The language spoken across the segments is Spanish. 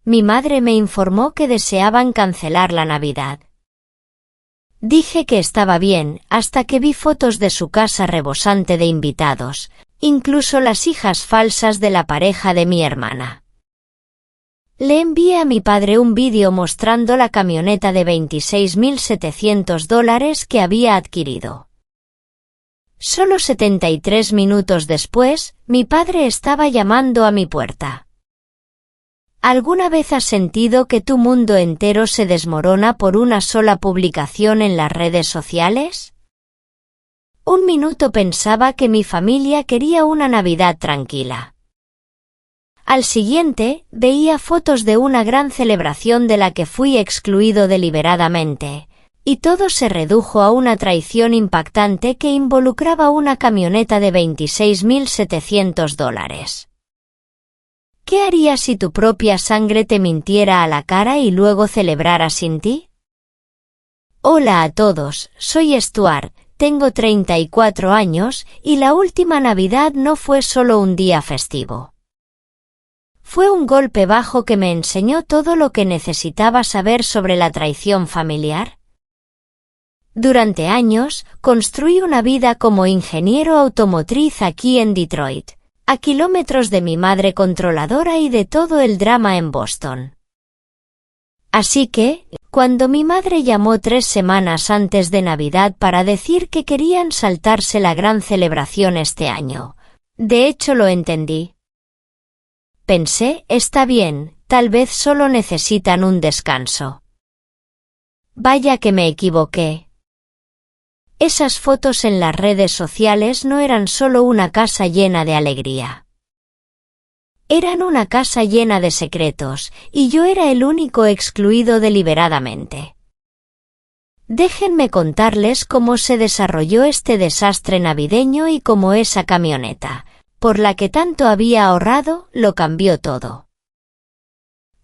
mi madre me informó que deseaban cancelar la Navidad. Dije que estaba bien, hasta que vi fotos de su casa rebosante de invitados, incluso las hijas falsas de la pareja de mi hermana. Le envié a mi padre un vídeo mostrando la camioneta de $26.700 que había adquirido. Solo 73 minutos después, mi padre estaba llamando a mi puerta. ¿Alguna vez has sentido que tu mundo entero se desmorona por una sola publicación en las redes sociales? Un minuto pensaba que mi familia quería una Navidad tranquila. Al siguiente, veía fotos de una gran celebración de la que fui excluido deliberadamente, y todo se redujo a una traición impactante que involucraba una camioneta de $26.700. ¿Qué harías si tu propia sangre te mintiera a la cara y luego celebrara sin ti? Hola a todos, soy Stuart, tengo 34 años, y la última Navidad no fue solo un día festivo. Fue un golpe bajo que me enseñó todo lo que necesitaba saber sobre la traición familiar. Durante años, construí una vida como ingeniero automotriz aquí en Detroit, a kilómetros de mi madre controladora y de todo el drama en Boston. Así que, cuando mi madre llamó 3 semanas antes de Navidad para decir que querían saltarse la gran celebración este año, de hecho lo entendí. Pensé, está bien, tal vez solo necesitan un descanso. Vaya que me equivoqué. Esas fotos en las redes sociales no eran solo una casa llena de alegría. Eran una casa llena de secretos, y yo era el único excluido deliberadamente. Déjenme contarles cómo se desarrolló este desastre navideño y cómo esa camioneta, por la que tanto había ahorrado, lo cambió todo.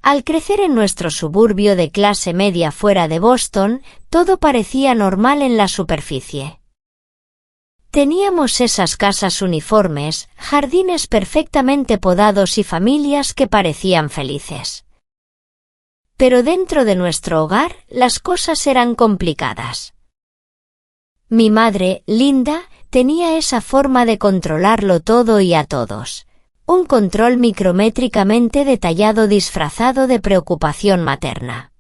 Al crecer en nuestro suburbio de clase media fuera de Boston, todo parecía normal en la superficie. Teníamos esas casas uniformes, jardines perfectamente podados y familias que parecían felices. Pero dentro de nuestro hogar, las cosas eran complicadas. Mi madre, Linda, tenía esa forma de controlarlo todo y a todos. Un control micrométricamente detallado disfrazado de preocupación materna.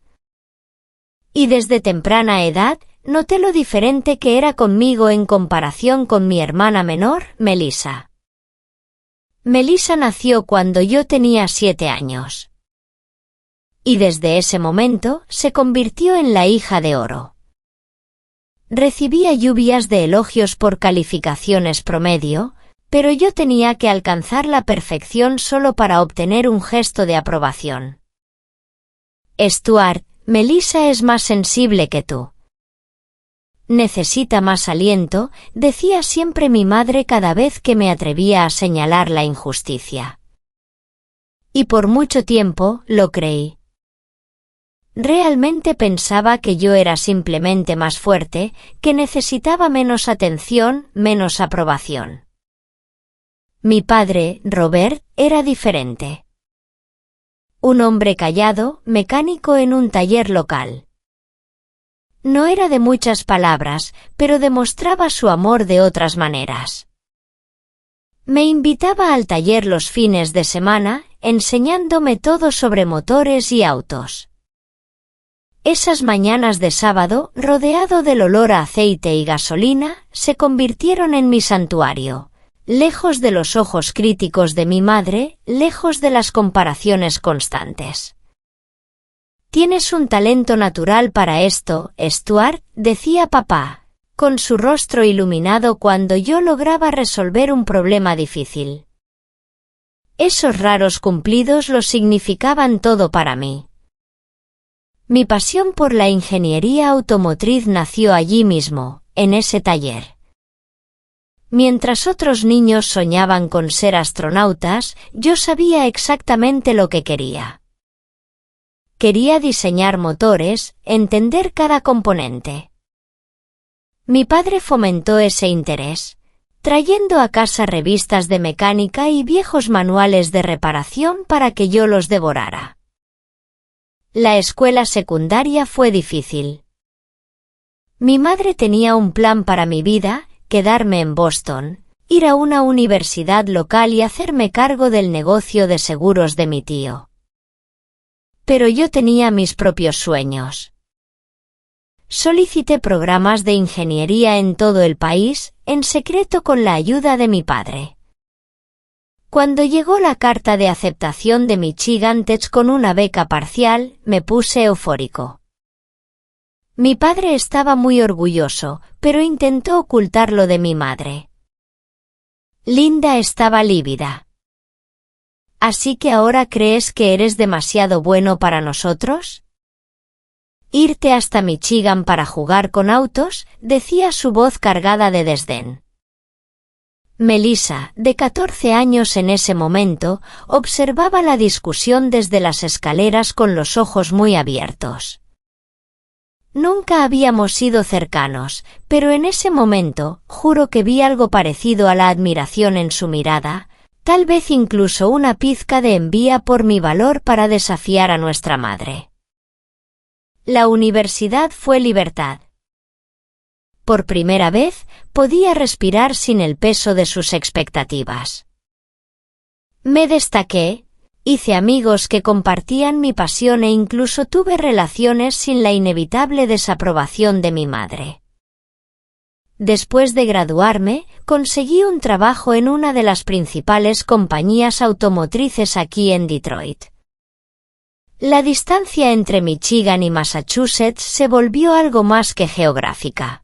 Y desde temprana edad, noté lo diferente que era conmigo en comparación con mi hermana menor, Melissa. Melissa nació cuando yo tenía 7 años. Y desde ese momento, se convirtió en la hija de oro. Recibía lluvias de elogios por calificaciones promedio, pero yo tenía que alcanzar la perfección solo para obtener un gesto de aprobación. Stuart, Melissa es más sensible que tú. Necesita más aliento, decía siempre mi madre cada vez que me atrevía a señalar la injusticia. Y por mucho tiempo, lo creí. Realmente pensaba que yo era simplemente más fuerte, que necesitaba menos atención, menos aprobación. Mi padre, Robert, era diferente. Un hombre callado, mecánico en un taller local. No era de muchas palabras, pero demostraba su amor de otras maneras. Me invitaba al taller los fines de semana, enseñándome todo sobre motores y autos. Esas mañanas de sábado, rodeado del olor a aceite y gasolina, se convirtieron en mi santuario. Lejos de los ojos críticos de mi madre, lejos de las comparaciones constantes. Tienes un talento natural para esto, Stuart, decía papá, con su rostro iluminado cuando yo lograba resolver un problema difícil. Esos raros cumplidos lo significaban todo para mí. Mi pasión por la ingeniería automotriz nació allí mismo, en ese taller. Mientras otros niños soñaban con ser astronautas, yo sabía exactamente lo que quería. Quería diseñar motores, entender cada componente. Mi padre fomentó ese interés, trayendo a casa revistas de mecánica y viejos manuales de reparación para que yo los devorara. La escuela secundaria fue difícil. Mi madre tenía un plan para mi vida: quedarme en Boston, ir a una universidad local y hacerme cargo del negocio de seguros de mi tío. Pero yo tenía mis propios sueños. Solicité programas de ingeniería en todo el país, en secreto con la ayuda de mi padre. Cuando llegó la carta de aceptación de Michigan Tech con una beca parcial, me puse eufórico. Mi padre estaba muy orgulloso, pero intentó ocultarlo de mi madre. Linda estaba lívida. ¿Así que ahora crees que eres demasiado bueno para nosotros? ¿Irte hasta Michigan para jugar con autos?, decía su voz cargada de desdén. Melissa, de 14 años en ese momento, observaba la discusión desde las escaleras con los ojos muy abiertos. Nunca habíamos sido cercanos, pero en ese momento, juro que vi algo parecido a la admiración en su mirada, tal vez incluso una pizca de envidia por mi valor para desafiar a nuestra madre. La universidad fue libertad. Por primera vez, podía respirar sin el peso de sus expectativas. Me destaqué, hice amigos que compartían mi pasión e incluso tuve relaciones sin la inevitable desaprobación de mi madre. Después de graduarme, conseguí un trabajo en una de las principales compañías automotrices aquí en Detroit. La distancia entre Michigan y Massachusetts se volvió algo más que geográfica.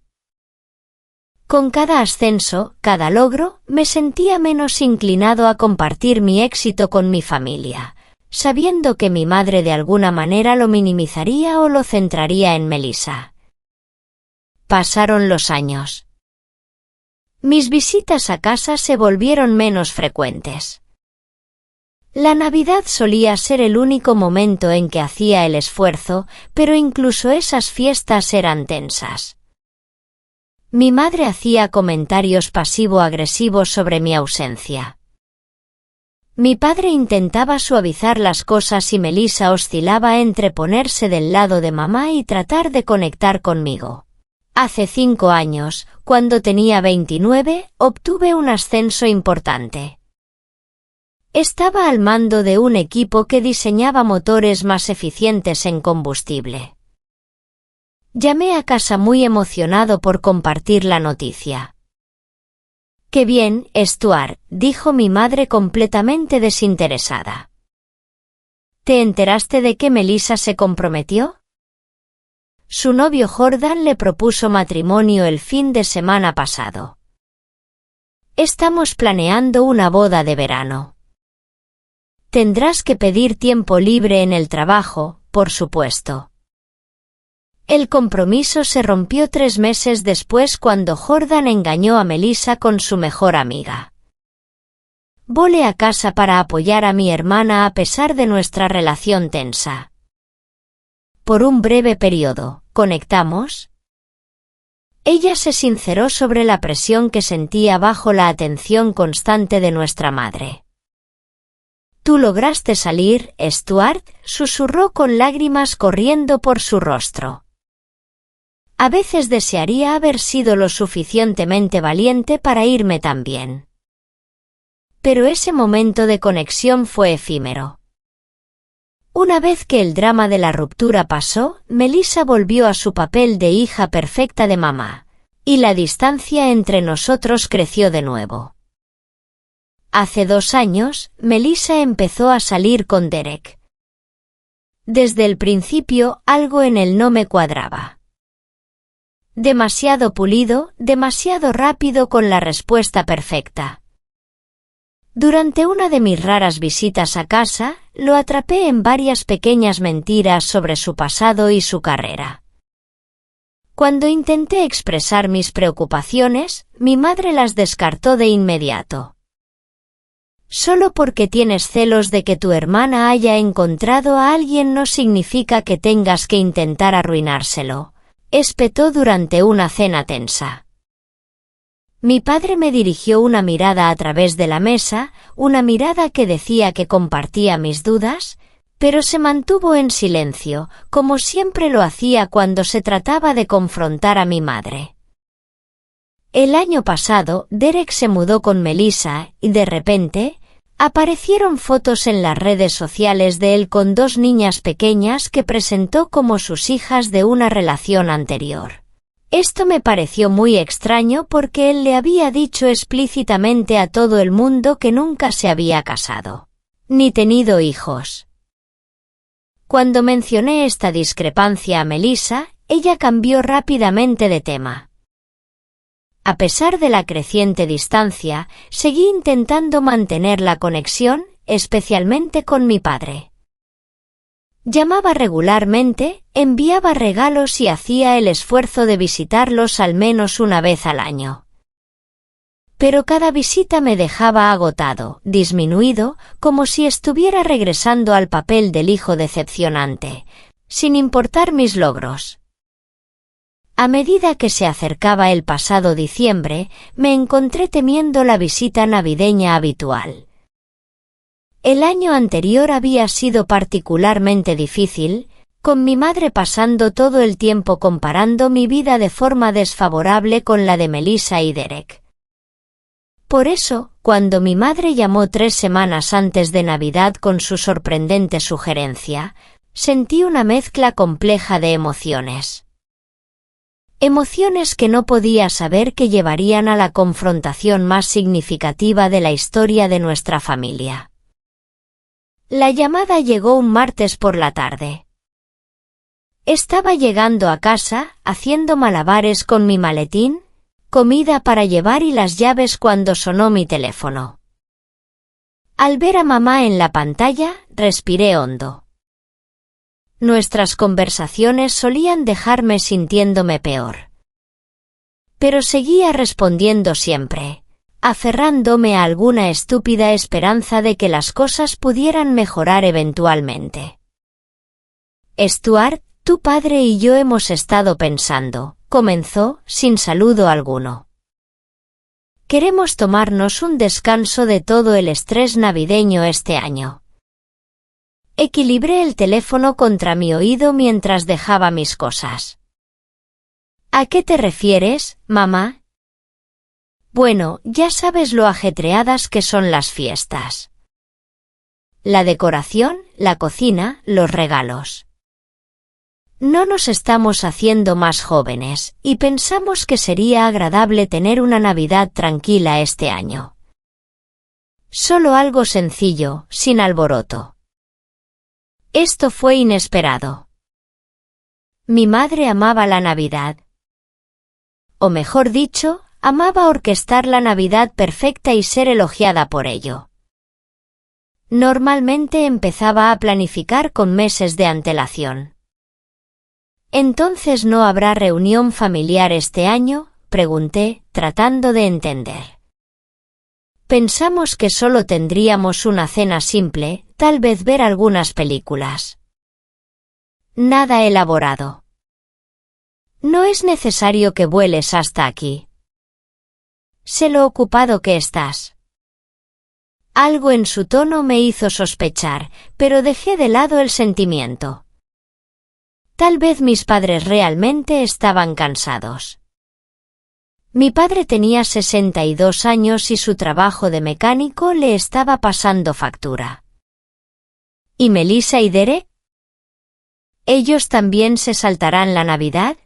Con cada ascenso, cada logro, me sentía menos inclinado a compartir mi éxito con mi familia, sabiendo que mi madre de alguna manera lo minimizaría o lo centraría en Melissa. Pasaron los años. Mis visitas a casa se volvieron menos frecuentes. La Navidad solía ser el único momento en que hacía el esfuerzo, pero incluso esas fiestas eran tensas. Mi madre hacía comentarios pasivo-agresivos sobre mi ausencia. Mi padre intentaba suavizar las cosas y Melissa oscilaba entre ponerse del lado de mamá y tratar de conectar conmigo. Hace 5 años, cuando tenía 29, obtuve un ascenso importante. Estaba al mando de un equipo que diseñaba motores más eficientes en combustible. Llamé a casa muy emocionado por compartir la noticia. «¡Qué bien, Stuart!», dijo mi madre completamente desinteresada. «¿Te enteraste de que Melissa se comprometió?». Su novio Jordan le propuso matrimonio el fin de semana pasado. Estamos planeando una boda de verano. Tendrás que pedir tiempo libre en el trabajo, por supuesto. El compromiso se rompió 3 meses después cuando Jordan engañó a Melissa con su mejor amiga. Volé a casa para apoyar a mi hermana a pesar de nuestra relación tensa. Por un breve periodo, ¿conectamos? Ella se sinceró sobre la presión que sentía bajo la atención constante de nuestra madre. «¿Tú lograste salir, Stuart?», susurró con lágrimas corriendo por su rostro. A veces desearía haber sido lo suficientemente valiente para irme también. Pero ese momento de conexión fue efímero. Una vez que el drama de la ruptura pasó, Melissa volvió a su papel de hija perfecta de mamá, y la distancia entre nosotros creció de nuevo. Hace 2 años, Melissa empezó a salir con Derek. Desde el principio, algo en él no me cuadraba. Demasiado pulido, demasiado rápido con la respuesta perfecta. Durante una de mis raras visitas a casa, lo atrapé en varias pequeñas mentiras sobre su pasado y su carrera. Cuando intenté expresar mis preocupaciones, mi madre las descartó de inmediato. Solo porque tienes celos de que tu hermana haya encontrado a alguien no significa que tengas que intentar arruinárselo, espetó durante una cena tensa. Mi padre me dirigió una mirada a través de la mesa, una mirada que decía que compartía mis dudas, Pero se mantuvo en silencio, como siempre lo hacía cuando se trataba de confrontar a mi madre. El año pasado, Derek se mudó con Melissa y de repente, aparecieron fotos en las redes sociales de él con 2 niñas pequeñas que presentó como sus hijas de una relación anterior. Esto me pareció muy extraño porque él le había dicho explícitamente a todo el mundo que nunca se había casado, ni tenido hijos. Cuando mencioné esta discrepancia a Melissa, ella cambió rápidamente de tema. A pesar de la creciente distancia, seguí intentando mantener la conexión, especialmente con mi padre. Llamaba regularmente, enviaba regalos y hacía el esfuerzo de visitarlos al menos una vez al año. Pero cada visita me dejaba agotado, disminuido, como si estuviera regresando al papel del hijo decepcionante, sin importar mis logros. A medida que se acercaba el pasado diciembre, me encontré temiendo la visita navideña habitual. El año anterior había sido particularmente difícil, con mi madre pasando todo el tiempo comparando mi vida de forma desfavorable con la de Melissa y Derek. Por eso, cuando mi madre llamó 3 semanas antes de Navidad con su sorprendente sugerencia, sentí una mezcla compleja de emociones. Emociones que no podía saber que llevarían a la confrontación más significativa de la historia de nuestra familia. La llamada llegó un martes por la tarde. Estaba llegando a casa, haciendo malabares con mi maletín, comida para llevar y las llaves cuando sonó mi teléfono. Al ver a mamá en la pantalla, respiré hondo. Nuestras conversaciones solían dejarme sintiéndome peor. Pero seguía respondiendo siempre, aferrándome a alguna estúpida esperanza de que las cosas pudieran mejorar eventualmente. Stuart, tu padre y yo hemos estado pensando, comenzó, sin saludo alguno. Queremos tomarnos un descanso de todo el estrés navideño este año. Equilibré el teléfono contra mi oído mientras dejaba mis cosas. ¿A qué te refieres, mamá? Bueno, ya sabes lo ajetreadas que son las fiestas. La decoración, la cocina, los regalos. No nos estamos haciendo más jóvenes, y pensamos que sería agradable tener una Navidad tranquila este año. Solo algo sencillo, sin alboroto. Esto fue inesperado. Mi madre amaba la Navidad. O mejor dicho, amaba orquestar la Navidad perfecta y ser elogiada por ello. Normalmente empezaba a planificar con meses de antelación. ¿Entonces no habrá reunión familiar este año?, pregunté, tratando de entender. Pensamos que solo tendríamos una cena simple, tal vez ver algunas películas. Nada elaborado. No es necesario que vueles hasta aquí. Sé lo ocupado que estás. Algo en su tono me hizo sospechar, pero dejé de lado el sentimiento. Tal vez mis padres realmente estaban cansados. Mi padre tenía 62 años y su trabajo de mecánico le estaba pasando factura. ¿Y Melissa y Derek? ¿Ellos también se saltarán la Navidad?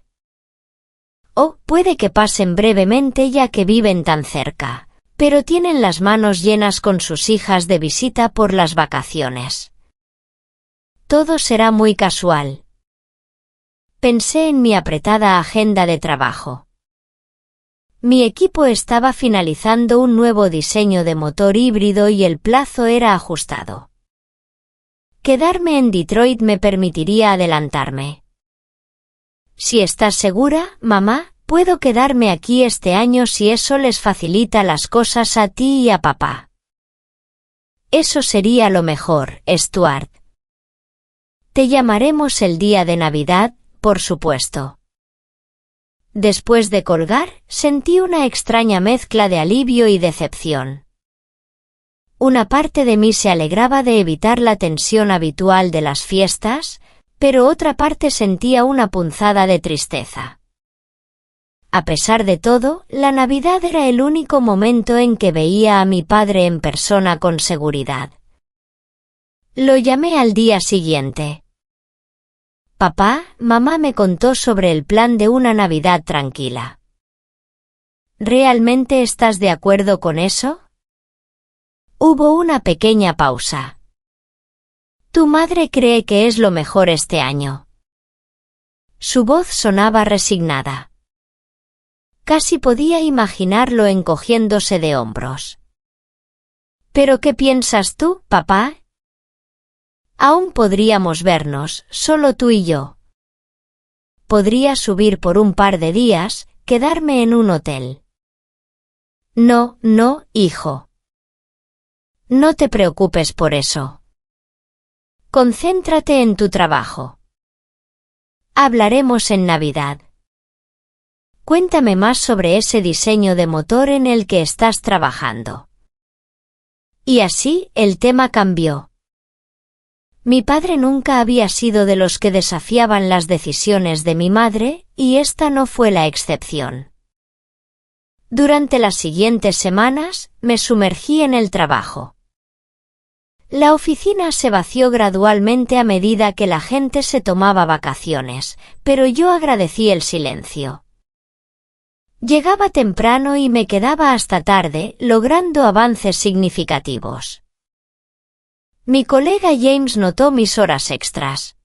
O puede que pasen brevemente ya que viven tan cerca, pero tienen las manos llenas con sus hijas de visita por las vacaciones. Todo será muy casual. Pensé en mi apretada agenda de trabajo. Mi equipo estaba finalizando un nuevo diseño de motor híbrido y el plazo era ajustado. Quedarme en Detroit me permitiría adelantarme. Si estás segura, mamá, puedo quedarme aquí este año si eso les facilita las cosas a ti y a papá. Eso sería lo mejor, Stuart. Te llamaremos el día de Navidad, por supuesto. Después de colgar, sentí una extraña mezcla de alivio y decepción. Una parte de mí se alegraba de evitar la tensión habitual de las fiestas, pero otra parte sentía una punzada de tristeza. A pesar de todo, la Navidad era el único momento en que veía a mi padre en persona con seguridad. Lo llamé al día siguiente. Papá, mamá me contó sobre el plan de una Navidad tranquila. ¿Realmente estás de acuerdo con eso? Hubo una pequeña pausa. Tu madre cree que es lo mejor este año. Su voz sonaba resignada. Casi podía imaginarlo encogiéndose de hombros. ¿Pero qué piensas tú, papá? Aún podríamos vernos, solo tú y yo. Podría subir por un par de días, quedarme en un hotel. No, no, hijo. No te preocupes por eso. Concéntrate en tu trabajo. Hablaremos en Navidad. Cuéntame más sobre ese diseño de motor en el que estás trabajando. Y así, el tema cambió. Mi padre nunca había sido de los que desafiaban las decisiones de mi madre, y esta no fue la excepción. Durante las siguientes semanas, me sumergí en el trabajo. La oficina se vació gradualmente a medida que la gente se tomaba vacaciones, pero yo agradecí el silencio. Llegaba temprano y me quedaba hasta tarde, logrando avances significativos. Mi colega James notó mis horas extras.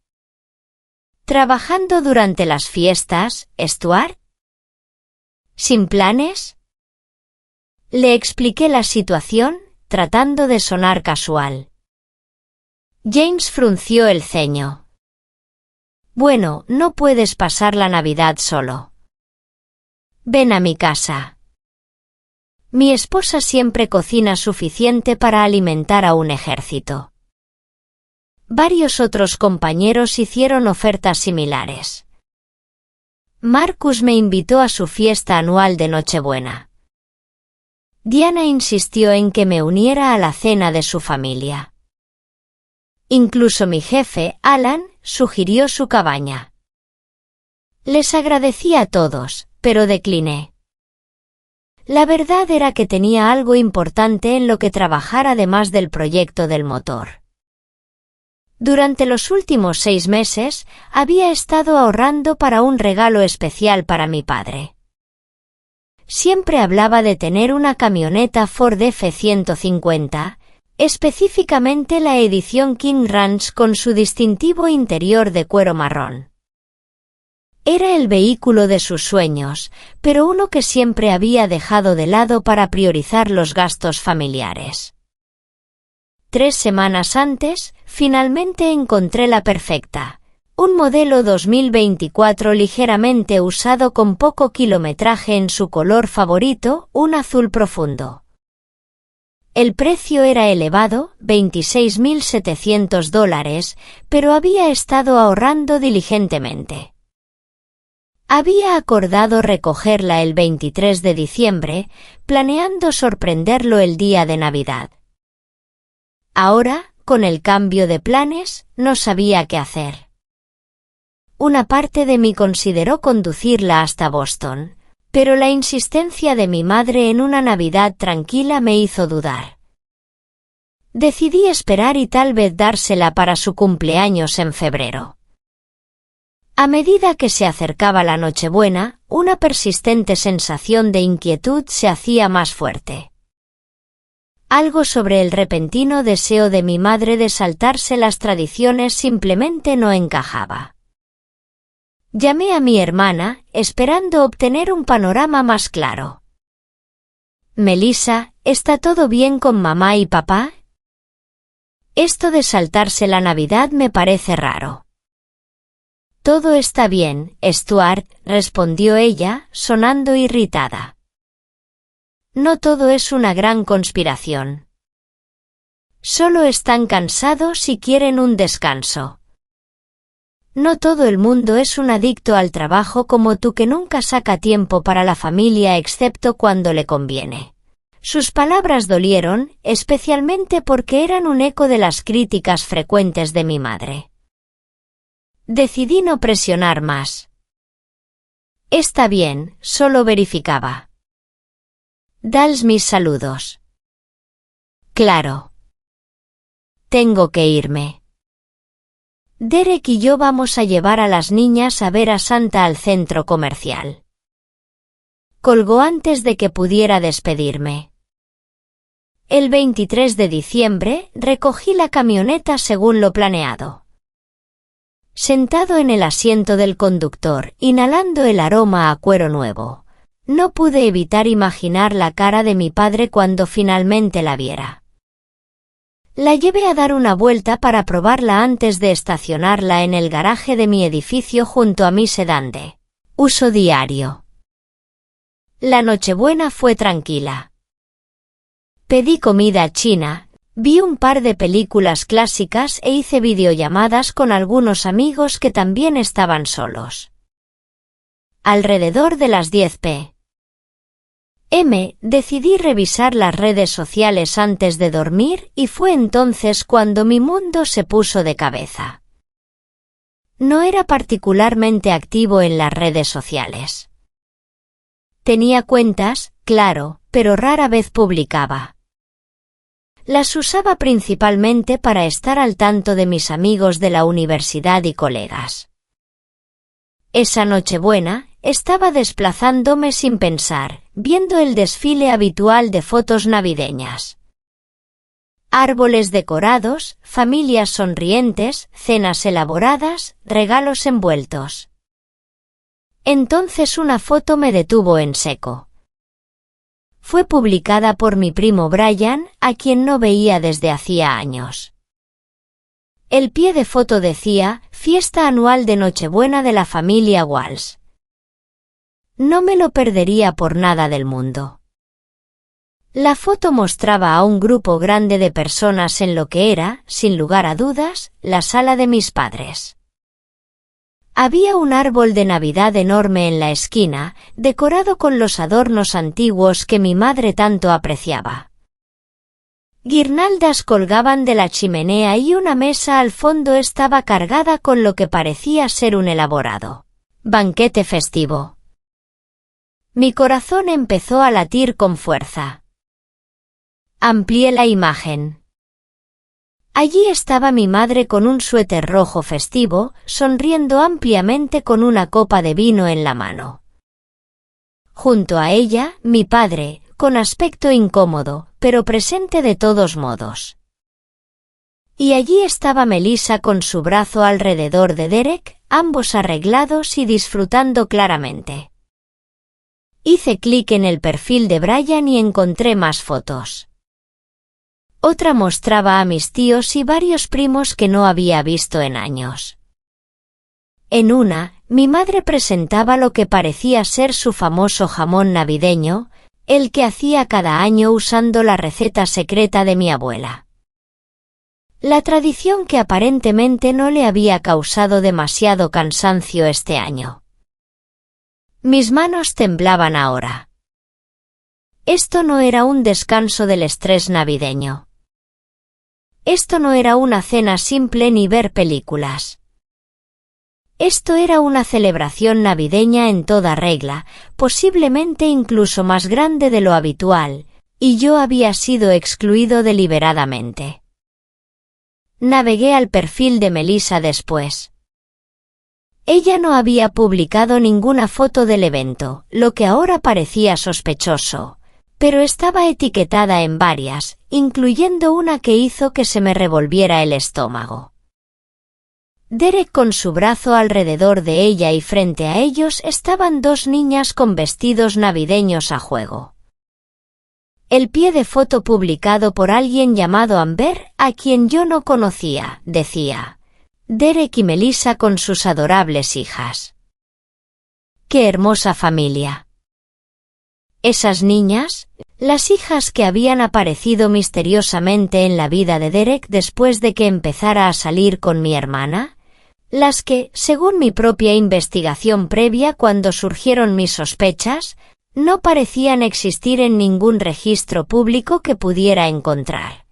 ¿Trabajando durante las fiestas, Stuart? ¿Sin planes? Le expliqué la situación, tratando de sonar casual. James frunció el ceño. Bueno, no puedes pasar la Navidad solo. Ven a mi casa. Mi esposa siempre cocina suficiente para alimentar a un ejército. Varios otros compañeros hicieron ofertas similares. Marcus me invitó a su fiesta anual de Nochebuena. Diana insistió en que me uniera a la cena de su familia. Incluso mi jefe, Alan, sugirió su cabaña. Les agradecí a todos, pero decliné. La verdad era que tenía algo importante en lo que trabajar además del proyecto del motor. Durante los últimos 6 meses, había estado ahorrando para un regalo especial para mi padre. Siempre hablaba de tener una camioneta Ford F-150, específicamente la edición King Ranch con su distintivo interior de cuero marrón. Era el vehículo de sus sueños, pero uno que siempre había dejado de lado para priorizar los gastos familiares. 3 semanas antes, finalmente encontré la perfecta. Un modelo 2024 ligeramente usado con poco kilometraje en su color favorito, un azul profundo. El precio era elevado, $26.700, pero había estado ahorrando diligentemente. Había acordado recogerla el 23 de diciembre, planeando sorprenderlo el día de Navidad. Ahora, con el cambio de planes, no sabía qué hacer. Una parte de mí consideró conducirla hasta Boston, pero la insistencia de mi madre en una Navidad tranquila me hizo dudar. Decidí esperar y tal vez dársela para su cumpleaños en febrero. A medida que se acercaba la Nochebuena, una persistente sensación de inquietud se hacía más fuerte. Algo sobre el repentino deseo de mi madre de saltarse las tradiciones simplemente no encajaba. Llamé a mi hermana, esperando obtener un panorama más claro. Melissa, ¿está todo bien con mamá y papá? Esto de saltarse la Navidad me parece raro. Todo está bien, Stuart, respondió ella, sonando irritada. No todo es una gran conspiración. Solo están cansados y quieren un descanso. No todo el mundo es un adicto al trabajo como tú que nunca saca tiempo para la familia excepto cuando le conviene. Sus palabras dolieron, especialmente porque eran un eco de las críticas frecuentes de mi madre. Decidí no presionar más. Está bien, solo verificaba. Dals mis saludos. Claro. Tengo que irme. Derek y yo vamos a llevar a las niñas a ver a Santa al centro comercial. Colgó antes de que pudiera despedirme. El 23 de diciembre, recogí la camioneta según lo planeado. Sentado en el asiento del conductor, inhalando el aroma a cuero nuevo, no pude evitar imaginar la cara de mi padre cuando finalmente la viera. La llevé a dar una vuelta para probarla antes de estacionarla en el garaje de mi edificio junto a mi sedán de uso diario. La Nochebuena fue tranquila. Pedí comida china, vi un par de películas clásicas e hice videollamadas con algunos amigos que también estaban solos. Alrededor de las 10 p.m. decidí revisar las redes sociales antes de dormir y fue entonces cuando mi mundo se puso de cabeza. No era particularmente activo en las redes sociales. Tenía cuentas, claro, pero rara vez publicaba. Las usaba principalmente para estar al tanto de mis amigos de la universidad y colegas. Esa Nochebuena, estaba desplazándome sin pensar, viendo el desfile habitual de fotos navideñas. Árboles decorados, familias sonrientes, cenas elaboradas, regalos envueltos. Entonces una foto me detuvo en seco. Fue publicada por mi primo Brian, a quien no veía desde hacía años. El pie de foto decía, fiesta anual de Nochebuena de la familia Walsh. No me lo perdería por nada del mundo. La foto mostraba a un grupo grande de personas en lo que era, sin lugar a dudas, la sala de mis padres. Había un árbol de Navidad enorme en la esquina, decorado con los adornos antiguos que mi madre tanto apreciaba. Guirnaldas colgaban de la chimenea y una mesa al fondo estaba cargada con lo que parecía ser un elaborado banquete festivo. Mi corazón empezó a latir con fuerza. Amplié la imagen. Allí estaba mi madre con un suéter rojo festivo, sonriendo ampliamente con una copa de vino en la mano. Junto a ella, mi padre, con aspecto incómodo, pero presente de todos modos. Y allí estaba Melissa con su brazo alrededor de Derek, ambos arreglados y disfrutando claramente. Hice clic en el perfil de Brian y encontré más fotos. Otra mostraba a mis tíos y varios primos que no había visto en años. En una, mi madre presentaba lo que parecía ser su famoso jamón navideño, el que hacía cada año usando la receta secreta de mi abuela. La tradición que aparentemente no le había causado demasiado cansancio este año. Mis manos temblaban ahora. Esto no era un descanso del estrés navideño. Esto no era una cena simple ni ver películas. Esto era una celebración navideña en toda regla, posiblemente incluso más grande de lo habitual, y yo había sido excluido deliberadamente. Navegué al perfil de Melissa después. Ella no había publicado ninguna foto del evento, lo que ahora parecía sospechoso. Pero estaba etiquetada en varias, incluyendo una que hizo que se me revolviera el estómago. Derek con su brazo alrededor de ella y frente a ellos estaban dos niñas con vestidos navideños a juego. El pie de foto publicado por alguien llamado Amber, a quien yo no conocía, decía, Derek y Melissa con sus adorables hijas. ¡Qué hermosa familia! Esas niñas, las hijas que habían aparecido misteriosamente en la vida de Derek después de que empezara a salir con mi hermana, las que, según mi propia investigación previa cuando surgieron mis sospechas, No parecían existir en ningún registro público que pudiera encontrar.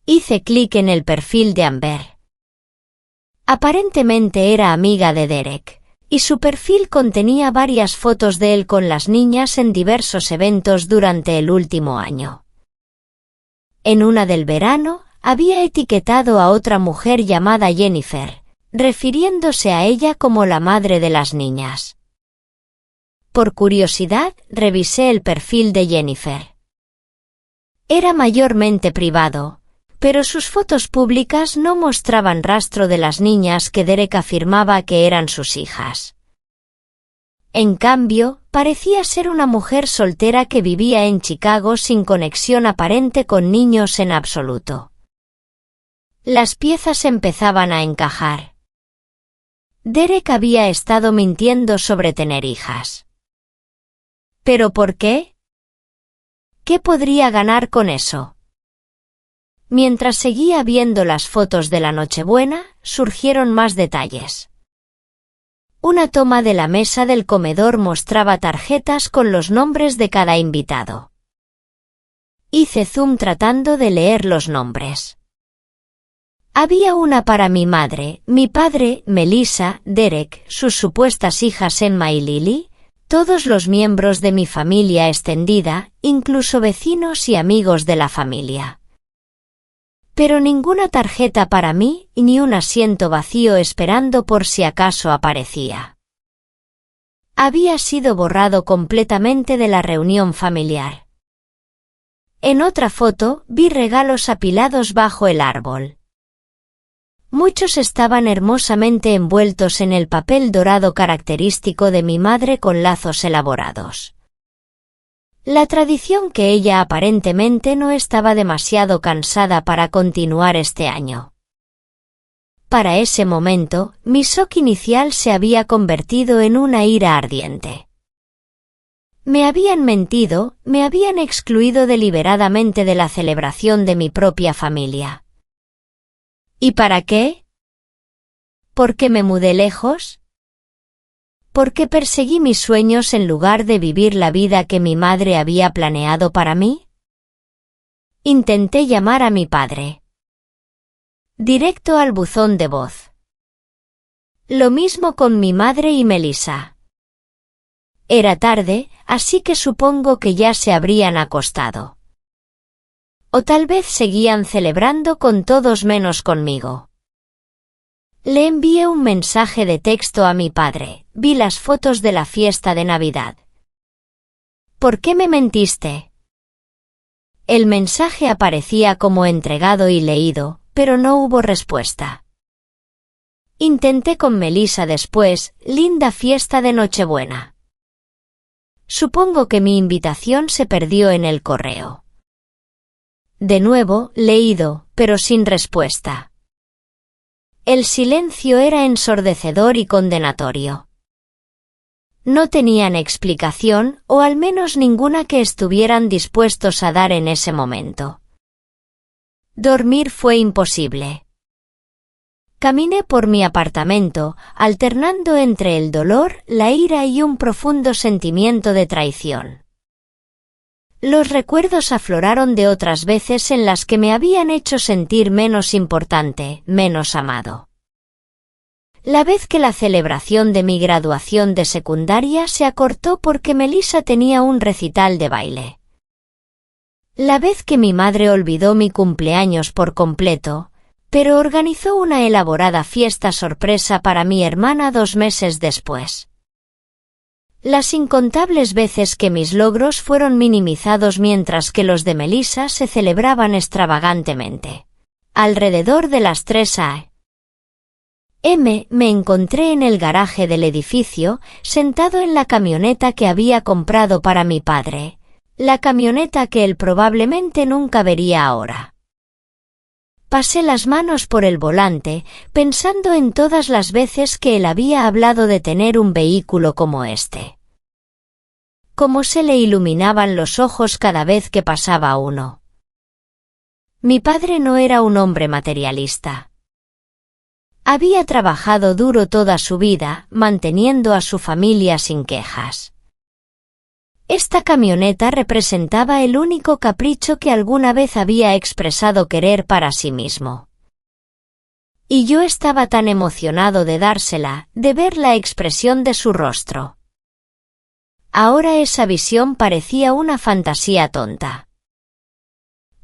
Hice clic en el perfil de Amber. Aparentemente era amiga de Derek, y su perfil contenía varias fotos de él con las niñas en diversos eventos durante el último año. En una del verano, había etiquetado a otra mujer llamada Jennifer, refiriéndose a ella como la madre de las niñas. Por curiosidad, revisé el perfil de Jennifer. Era mayormente privado, pero sus fotos públicas no mostraban rastro de las niñas que Derek afirmaba que eran sus hijas. En cambio, parecía ser una mujer soltera que vivía en Chicago sin conexión aparente con niños en absoluto. Las piezas empezaban a encajar. Derek había estado mintiendo sobre tener hijas. ¿Pero por qué? ¿Qué podría ganar con eso? Mientras seguía viendo las fotos de la Nochebuena, surgieron más detalles. Una toma de la mesa del comedor mostraba tarjetas con los nombres de cada invitado. Hice zoom tratando de leer los nombres. Había una para mi madre, mi padre, Melissa, Derek, sus supuestas hijas Emma y Lily, todos los miembros de mi familia extendida, incluso vecinos y amigos de la familia. Pero ninguna tarjeta para mí, ni un asiento vacío esperando por si acaso aparecía. Había sido borrado completamente de la reunión familiar. En otra foto, vi regalos apilados bajo el árbol. Muchos estaban hermosamente envueltos en el papel dorado característico de mi madre con lazos elaborados. La tradición que ella aparentemente no estaba demasiado cansada para continuar este año. Para ese momento, mi shock inicial se había convertido en una ira ardiente. Me habían mentido, me habían excluido deliberadamente de la celebración de mi propia familia. ¿Y para qué? ¿Por qué me mudé lejos? ¿Por qué perseguí mis sueños en lugar de vivir la vida que mi madre había planeado para mí? Intenté llamar a mi padre. Directo al buzón de voz. Lo mismo con mi madre y Melissa. Era tarde, así que supongo que ya se habrían acostado. O tal vez seguían celebrando con todos menos conmigo. Le envié un mensaje de texto a mi padre, vi las fotos de la fiesta de Navidad. ¿Por qué me mentiste? El mensaje aparecía como entregado y leído, pero no hubo respuesta. Intenté con Melissa después, linda fiesta de Nochebuena. Supongo que mi invitación se perdió en el correo. De nuevo, leído, pero sin respuesta. El silencio era ensordecedor y condenatorio. No tenían explicación, o al menos ninguna que estuvieran dispuestos a dar en ese momento. Dormir fue imposible. Caminé por mi apartamento, alternando entre el dolor, la ira y un profundo sentimiento de traición. Los recuerdos afloraron de otras veces en las que me habían hecho sentir menos importante, menos amado. La vez que la celebración de mi graduación de secundaria se acortó porque Melissa tenía un recital de baile. La vez que mi madre olvidó mi cumpleaños por completo, pero organizó una elaborada fiesta sorpresa para mi hermana 2 meses después. Las incontables veces que mis logros fueron minimizados mientras que los de Melissa se celebraban extravagantemente. Alrededor de las 3 a.m. me encontré en el garaje del edificio, sentado en la camioneta que había comprado para mi padre, la camioneta que él probablemente nunca vería ahora. Pasé las manos por el volante, pensando en todas las veces que él había hablado de tener un vehículo como este. Cómo se le iluminaban los ojos cada vez que pasaba uno. Mi padre no era un hombre materialista. Había trabajado duro toda su vida, manteniendo a su familia sin quejas. Esta camioneta representaba el único capricho que alguna vez había expresado querer para sí mismo. Y yo estaba tan emocionado de dársela, de ver la expresión de su rostro. Ahora esa visión parecía una fantasía tonta.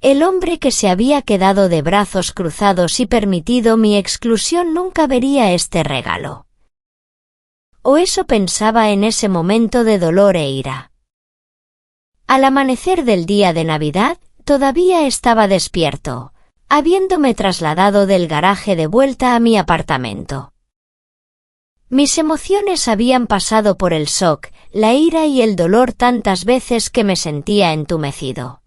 El hombre que se había quedado de brazos cruzados y permitido mi exclusión nunca vería este regalo. O eso pensaba en ese momento de dolor e ira. Al amanecer del día de Navidad, todavía estaba despierto, habiéndome trasladado del garaje de vuelta a mi apartamento. Mis emociones habían pasado por el shock, la ira y el dolor tantas veces que me sentía entumecido.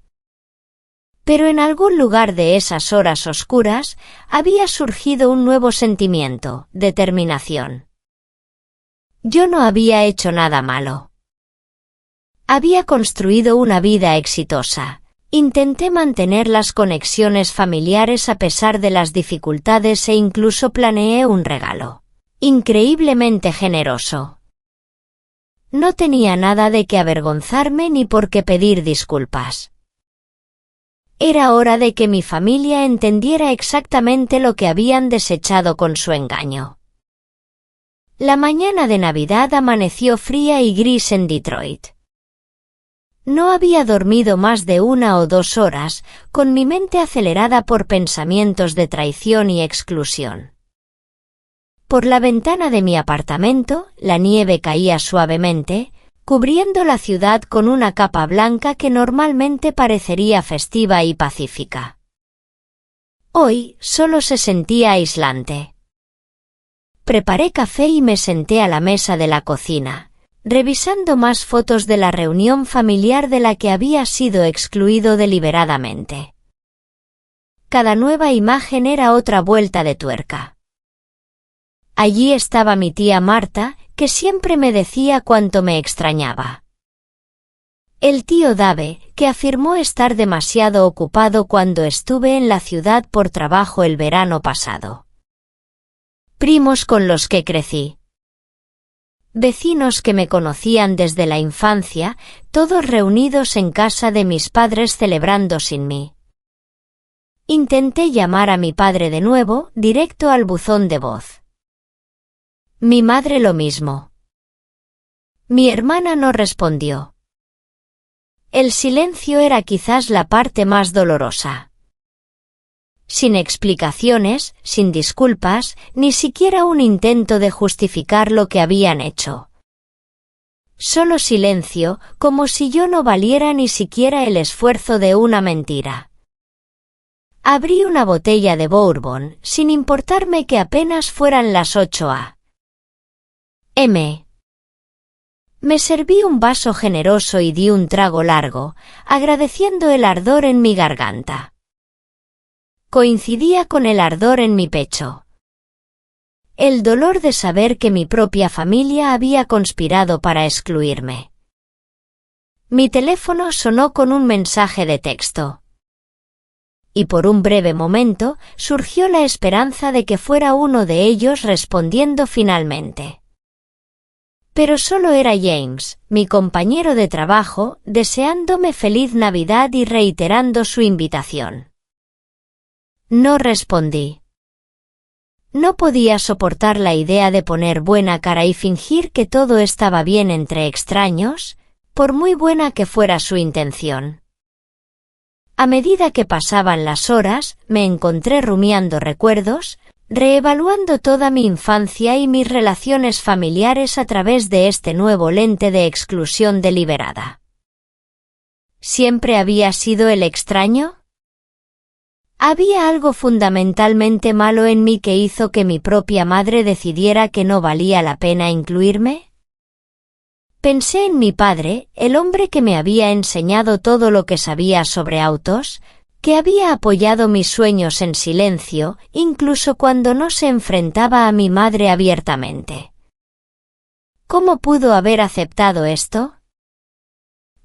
Pero en algún lugar de esas horas oscuras había surgido un nuevo sentimiento, determinación. Yo no había hecho nada malo. Había construido una vida exitosa. Intenté mantener las conexiones familiares a pesar de las dificultades e incluso planeé un regalo increíblemente generoso. No tenía nada de qué avergonzarme ni por qué pedir disculpas. Era hora de que mi familia entendiera exactamente lo que habían desechado con su engaño. La mañana de Navidad amaneció fría y gris en Detroit. No había dormido más de 1 o 2 horas, con mi mente acelerada por pensamientos de traición y exclusión. Por la ventana de mi apartamento, la nieve caía suavemente, cubriendo la ciudad con una capa blanca que normalmente parecería festiva y pacífica. Hoy solo se sentía aislante. Preparé café y me senté a la mesa de la cocina, revisando más fotos de la reunión familiar de la que había sido excluido deliberadamente. Cada nueva imagen era otra vuelta de tuerca. Allí estaba mi tía Marta, que siempre me decía cuánto me extrañaba. El tío Dave, que afirmó estar demasiado ocupado cuando estuve en la ciudad por trabajo el verano pasado. Primos con los que crecí. Vecinos que me conocían desde la infancia, todos reunidos en casa de mis padres celebrando sin mí. Intenté llamar a mi padre de nuevo, directo al buzón de voz. Mi madre lo mismo. Mi hermana no respondió. El silencio era quizás la parte más dolorosa. Sin explicaciones, sin disculpas, ni siquiera un intento de justificar lo que habían hecho. Solo silencio, como si yo no valiera ni siquiera el esfuerzo de una mentira. Abrí una botella de bourbon, sin importarme que apenas fueran las 8 a.m. Me serví un vaso generoso y di un trago largo, agradeciendo el ardor en mi garganta. Coincidía con el ardor en mi pecho. El dolor de saber que mi propia familia había conspirado para excluirme. Mi teléfono sonó con un mensaje de texto. Y por un breve momento surgió la esperanza de que fuera uno de ellos respondiendo finalmente. Pero solo era James, mi compañero de trabajo, deseándome feliz Navidad y reiterando su invitación. No respondí. No podía soportar la idea de poner buena cara y fingir que todo estaba bien entre extraños, por muy buena que fuera su intención. A medida que pasaban las horas, me encontré rumiando recuerdos, reevaluando toda mi infancia y mis relaciones familiares a través de este nuevo lente de exclusión deliberada. ¿Siempre había sido el extraño? ¿Había algo fundamentalmente malo en mí que hizo que mi propia madre decidiera que no valía la pena incluirme? Pensé en mi padre, el hombre que me había enseñado todo lo que sabía sobre autos, que había apoyado mis sueños en silencio, incluso cuando no se enfrentaba a mi madre abiertamente. ¿Cómo pudo haber aceptado esto?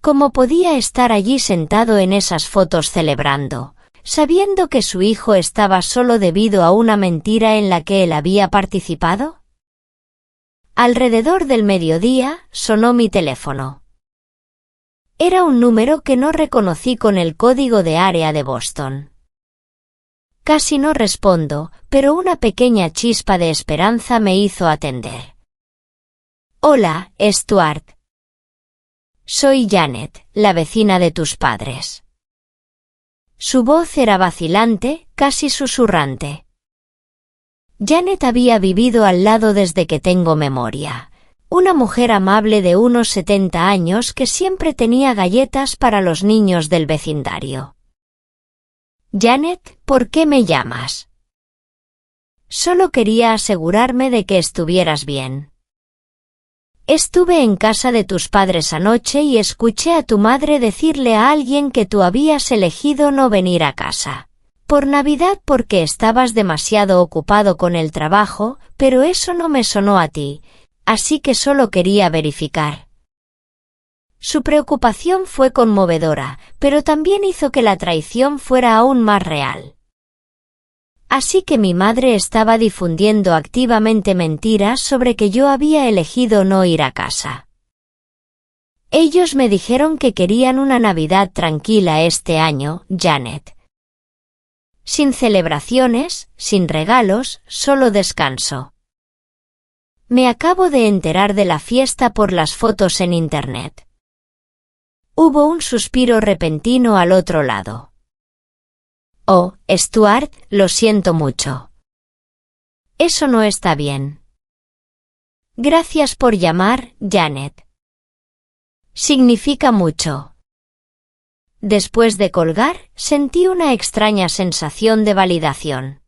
¿Cómo podía estar allí sentado en esas fotos celebrando, sabiendo que su hijo estaba solo debido a una mentira en la que él había participado? Alrededor del mediodía, sonó mi teléfono. Era un número que no reconocí con el código de área de Boston. Casi no respondo, pero una pequeña chispa de esperanza me hizo atender. Hola, Stuart. Soy Janet, la vecina de tus padres. Su voz era vacilante, casi susurrante. Janet había vivido al lado desde que tengo memoria. Una mujer amable de unos 70 años que siempre tenía galletas para los niños del vecindario. Janet, ¿por qué me llamas? Solo quería asegurarme de que estuvieras bien. Estuve en casa de tus padres anoche y escuché a tu madre decirle a alguien que tú habías elegido no venir a casa por Navidad porque estabas demasiado ocupado con el trabajo, pero eso no me sonó a ti, así que solo quería verificar. Su preocupación fue conmovedora, pero también hizo que la traición fuera aún más real. Así que mi madre estaba difundiendo activamente mentiras sobre que yo había elegido no ir a casa. Ellos me dijeron que querían una Navidad tranquila este año, Janet. Sin celebraciones, sin regalos, solo descanso. Me acabo de enterar de la fiesta por las fotos en Internet. Hubo un suspiro repentino al otro lado. Oh, Stuart, lo siento mucho. Eso no está bien. Gracias por llamar, Janet. Significa mucho. Después de colgar, sentí una extraña sensación de validación.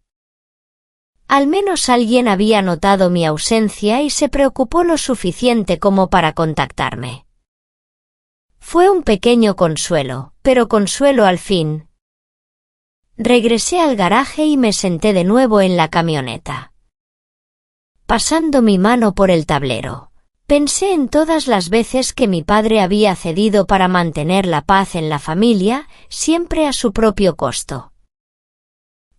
Al menos alguien había notado mi ausencia y se preocupó lo suficiente como para contactarme. Fue un pequeño consuelo, pero consuelo al fin. Regresé al garaje y me senté de nuevo en la camioneta. Pasando mi mano por el tablero, pensé en todas las veces que mi padre había cedido para mantener la paz en la familia, siempre a su propio costo.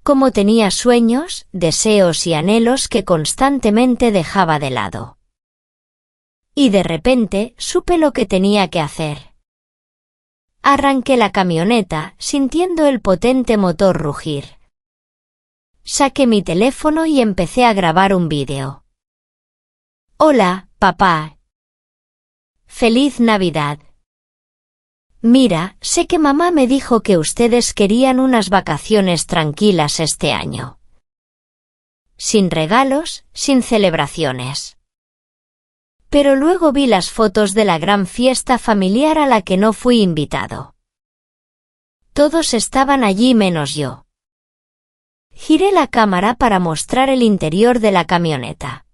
Como tenía sueños, deseos y anhelos que constantemente dejaba de lado. Y de repente, supe lo que tenía que hacer. Arranqué la camioneta, sintiendo el potente motor rugir. Saqué mi teléfono y empecé a grabar un vídeo. Hola, papá. Feliz Navidad. Mira, sé que mamá me dijo que ustedes querían unas vacaciones tranquilas este año. Sin regalos, sin celebraciones. Pero luego vi las fotos de la gran fiesta familiar a la que no fui invitado. Todos estaban allí menos yo. Giré la cámara para mostrar el interior de la camioneta.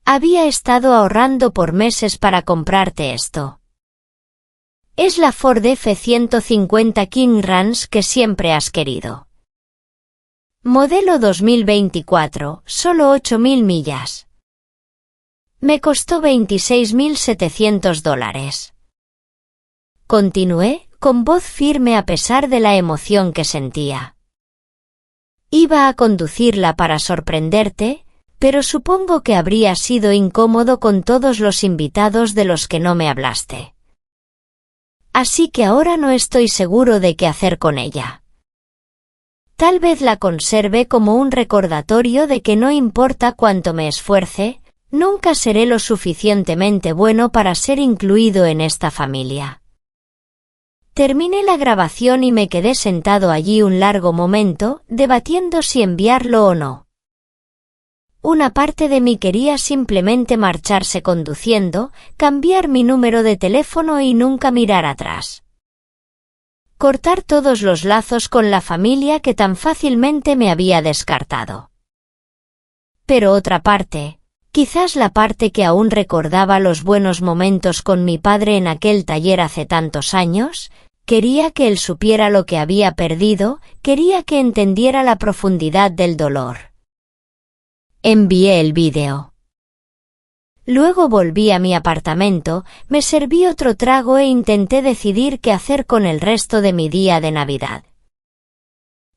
Había estado ahorrando por meses para comprarte esto. Es la Ford F-150 King Ranch que siempre has querido. Modelo 2024, solo 8.000 millas. Me costó $26.700. Continué, con voz firme a pesar de la emoción que sentía. Iba a conducirla para sorprenderte, pero supongo que habría sido incómodo con todos los invitados de los que no me hablaste. Así que ahora no estoy seguro de qué hacer con ella. Tal vez la conserve como un recordatorio de que no importa cuánto me esfuerce, nunca seré lo suficientemente bueno para ser incluido en esta familia. Terminé la grabación y me quedé sentado allí un largo momento, debatiendo si enviarlo o no. Una parte de mí quería simplemente marcharse conduciendo, cambiar mi número de teléfono y nunca mirar atrás. Cortar todos los lazos con la familia que tan fácilmente me había descartado. Pero otra parte, quizás la parte que aún recordaba los buenos momentos con mi padre en aquel taller hace tantos años, quería que él supiera lo que había perdido, quería que entendiera la profundidad del dolor. Envié el vídeo. Luego volví a mi apartamento, me serví otro trago e intenté decidir qué hacer con el resto de mi día de Navidad.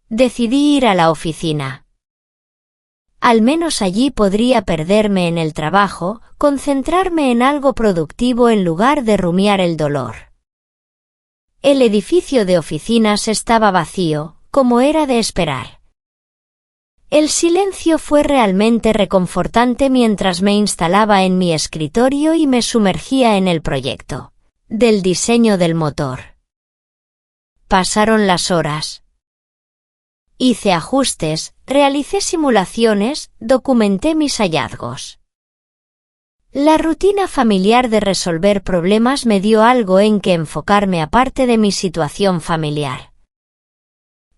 Decidí ir a la oficina. Al menos allí podría perderme en el trabajo, concentrarme en algo productivo en lugar de rumiar el dolor. El edificio de oficinas estaba vacío, como era de esperar. El silencio fue realmente reconfortante mientras me instalaba en mi escritorio y me sumergía en el proyecto del diseño del motor. Pasaron las horas. Hice ajustes, realicé simulaciones, documenté mis hallazgos. La rutina familiar de resolver problemas me dio algo en que enfocarme aparte de mi situación familiar.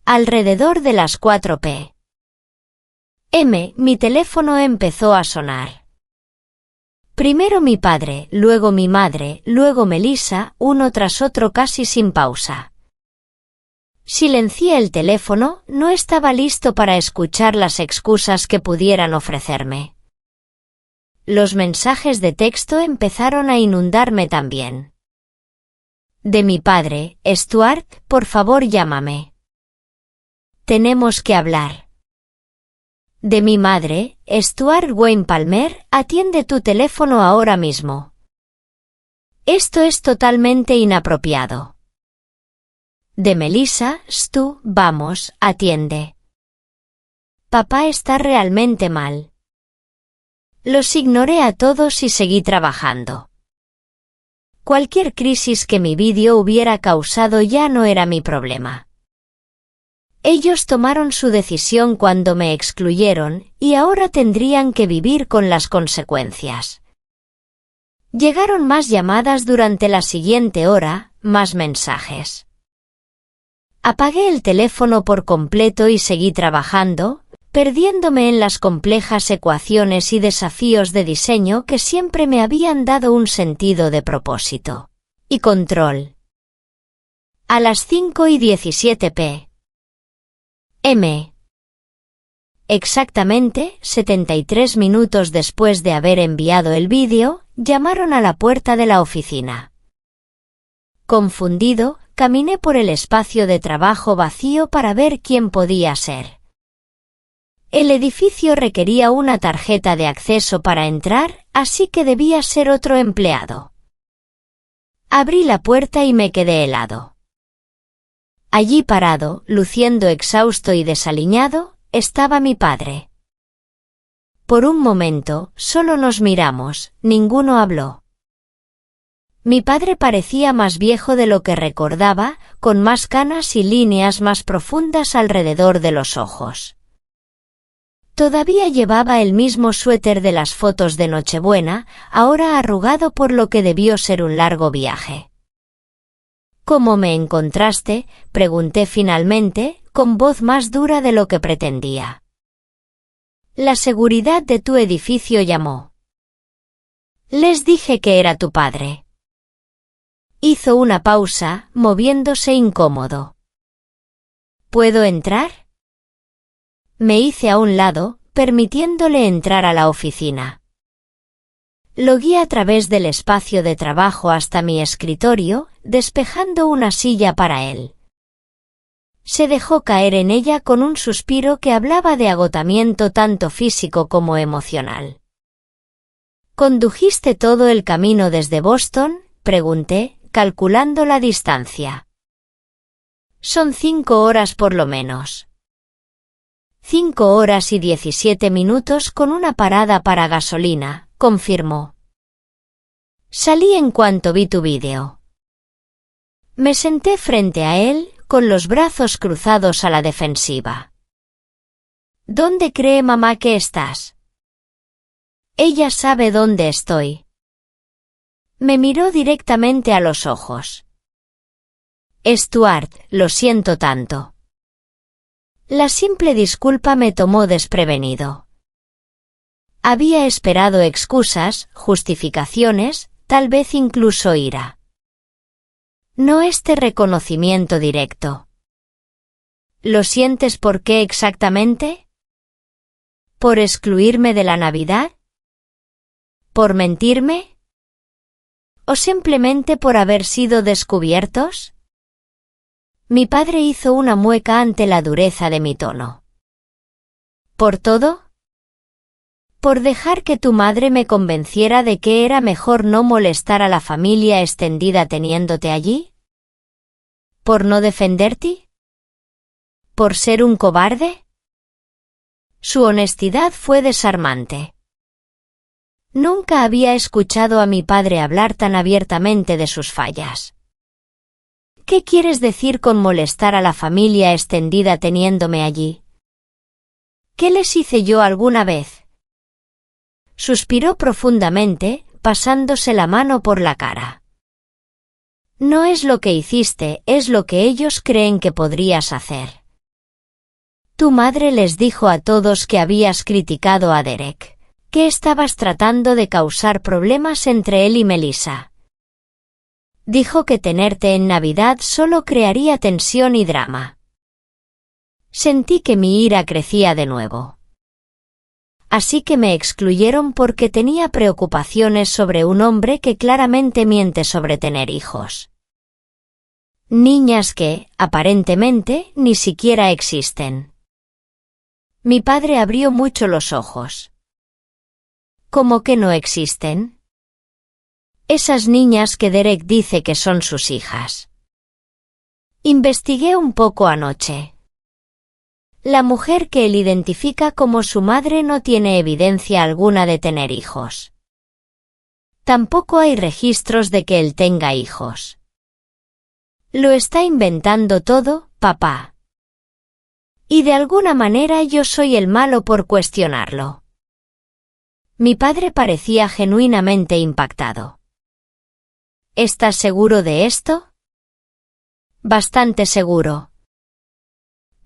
Alrededor de las 4 p.m., mi teléfono empezó a sonar. Primero mi padre, luego mi madre, luego Melissa, uno tras otro casi sin pausa. Silencié el teléfono, no estaba listo para escuchar las excusas que pudieran ofrecerme. Los mensajes de texto empezaron a inundarme también. De mi padre, Stuart, por favor llámame. Tenemos que hablar. De mi madre, Stuart Wayne Palmer, atiende tu teléfono ahora mismo. Esto es totalmente inapropiado. De Melissa, Stu, vamos, atiende. Papá está realmente mal. Los ignoré a todos y seguí trabajando. Cualquier crisis que mi vídeo hubiera causado ya no era mi problema. Ellos tomaron su decisión cuando me excluyeron, y ahora tendrían que vivir con las consecuencias. Llegaron más llamadas durante la siguiente hora, más mensajes. Apagué el teléfono por completo y seguí trabajando, perdiéndome en las complejas ecuaciones y desafíos de diseño que siempre me habían dado un sentido de propósito y control. A las 5:17 p.m. Exactamente 73 minutos después de haber enviado el vídeo, llamaron a la puerta de la oficina. Confundido, caminé por el espacio de trabajo vacío para ver quién podía ser. El edificio requería una tarjeta de acceso para entrar, así que debía ser otro empleado. Abrí la puerta y me quedé helado. Allí parado, luciendo exhausto y desaliñado, estaba mi padre. Por un momento, solo nos miramos, ninguno habló. Mi padre parecía más viejo de lo que recordaba, con más canas y líneas más profundas alrededor de los ojos. Todavía llevaba el mismo suéter de las fotos de Nochebuena, ahora arrugado por lo que debió ser un largo viaje. ¿Cómo me encontraste?, pregunté finalmente, con voz más dura de lo que pretendía. La seguridad de tu edificio llamó. Les dije que era tu padre. Hizo una pausa, moviéndose incómodo. ¿Puedo entrar? Me hice a un lado, permitiéndole entrar a la oficina. Lo guié a través del espacio de trabajo hasta mi escritorio, despejando una silla para él. Se dejó caer en ella con un suspiro que hablaba de agotamiento tanto físico como emocional. ¿Condujiste todo el camino desde Boston?, pregunté, calculando la distancia. Son 5 horas por lo menos. 5 horas y 17 minutos con una parada para gasolina, confirmó. Salí en cuanto vi tu vídeo. Me senté frente a él, con los brazos cruzados a la defensiva. ¿Dónde cree mamá que estás? Ella sabe dónde estoy. Me miró directamente a los ojos. Stuart, lo siento tanto. La simple disculpa me tomó desprevenido. Había esperado excusas, justificaciones, tal vez incluso ira. No este reconocimiento directo. ¿Lo sientes por qué exactamente? ¿Por excluirme de la Navidad? ¿Por mentirme? ¿O simplemente por haber sido descubiertos? Mi padre hizo una mueca ante la dureza de mi tono. ¿Por todo? ¿Por dejar que tu madre me convenciera de que era mejor no molestar a la familia extendida teniéndote allí? ¿Por no defenderte? ¿Por ser un cobarde? Su honestidad fue desarmante. Nunca había escuchado a mi padre hablar tan abiertamente de sus fallas. ¿Qué quieres decir con molestar a la familia extendida teniéndome allí? ¿Qué les hice yo alguna vez? Suspiró profundamente, pasándose la mano por la cara. No es lo que hiciste, es lo que ellos creen que podrías hacer. Tu madre les dijo a todos que habías criticado a Derek, que estabas tratando de causar problemas entre él y Melissa. Dijo que tenerte en Navidad solo crearía tensión y drama. Sentí que mi ira crecía de nuevo. Así que me excluyeron porque tenía preocupaciones sobre un hombre que claramente miente sobre tener hijos. Niñas que, aparentemente, ni siquiera existen. Mi padre abrió mucho los ojos. ¿Cómo que no existen? Esas niñas que Derek dice que son sus hijas. Investigué un poco anoche. La mujer que él identifica como su madre no tiene evidencia alguna de tener hijos. Tampoco hay registros de que él tenga hijos. Lo está inventando todo, papá. Y de alguna manera yo soy el malo por cuestionarlo. Mi padre parecía genuinamente impactado. ¿Estás seguro de esto? Bastante seguro.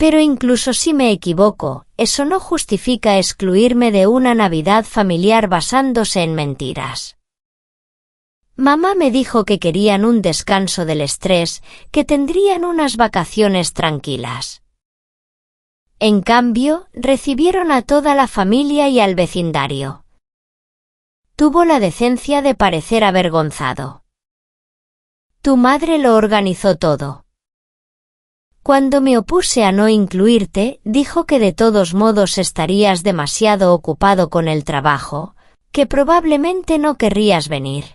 Pero incluso si me equivoco, eso no justifica excluirme de una Navidad familiar basándose en mentiras. Mamá me dijo que querían un descanso del estrés, que tendrían unas vacaciones tranquilas. En cambio, recibieron a toda la familia y al vecindario. Tuvo la decencia de parecer avergonzado. Tu madre lo organizó todo. Cuando me opuse a no incluirte, dijo que de todos modos estarías demasiado ocupado con el trabajo, que probablemente no querrías venir.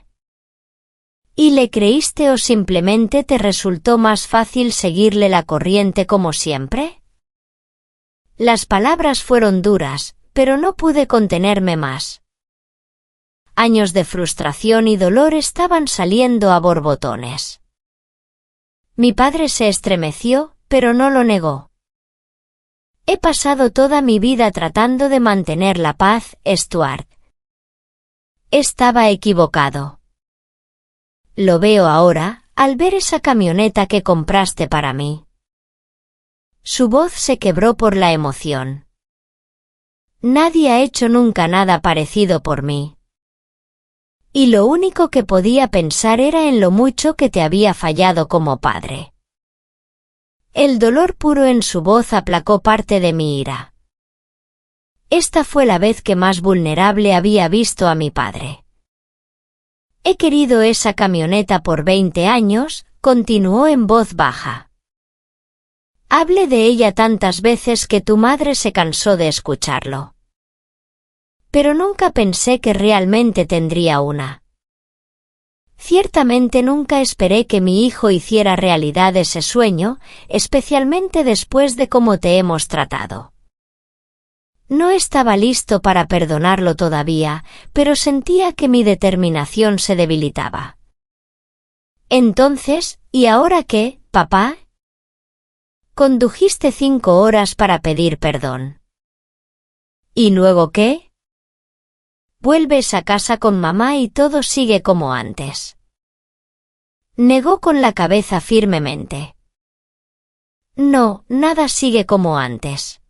¿Y le creíste o simplemente te resultó más fácil seguirle la corriente como siempre? Las palabras fueron duras, pero no pude contenerme más. Años de frustración y dolor estaban saliendo a borbotones. Mi padre se estremeció, pero no lo negó. He pasado toda mi vida tratando de mantener la paz, Stuart. Estaba equivocado. Lo veo ahora, al ver esa camioneta que compraste para mí. Su voz se quebró por la emoción. Nadie ha hecho nunca nada parecido por mí. Y lo único que podía pensar era en lo mucho que te había fallado como padre. El dolor puro en su voz aplacó parte de mi ira. Esta fue la vez que más vulnerable había visto a mi padre. He querido esa camioneta por 20 años, continuó en voz baja. Hablé de ella tantas veces que tu madre se cansó de escucharlo. Pero nunca pensé que realmente tendría una. Ciertamente nunca esperé que mi hijo hiciera realidad ese sueño, especialmente después de cómo te hemos tratado. No estaba listo para perdonarlo todavía, pero sentía que mi determinación se debilitaba. Entonces, ¿y ahora qué, papá? Condujiste 5 horas para pedir perdón. ¿Y luego qué? Vuelves a casa con mamá y todo sigue como antes. Negó con la cabeza firmemente. No, nada sigue como antes.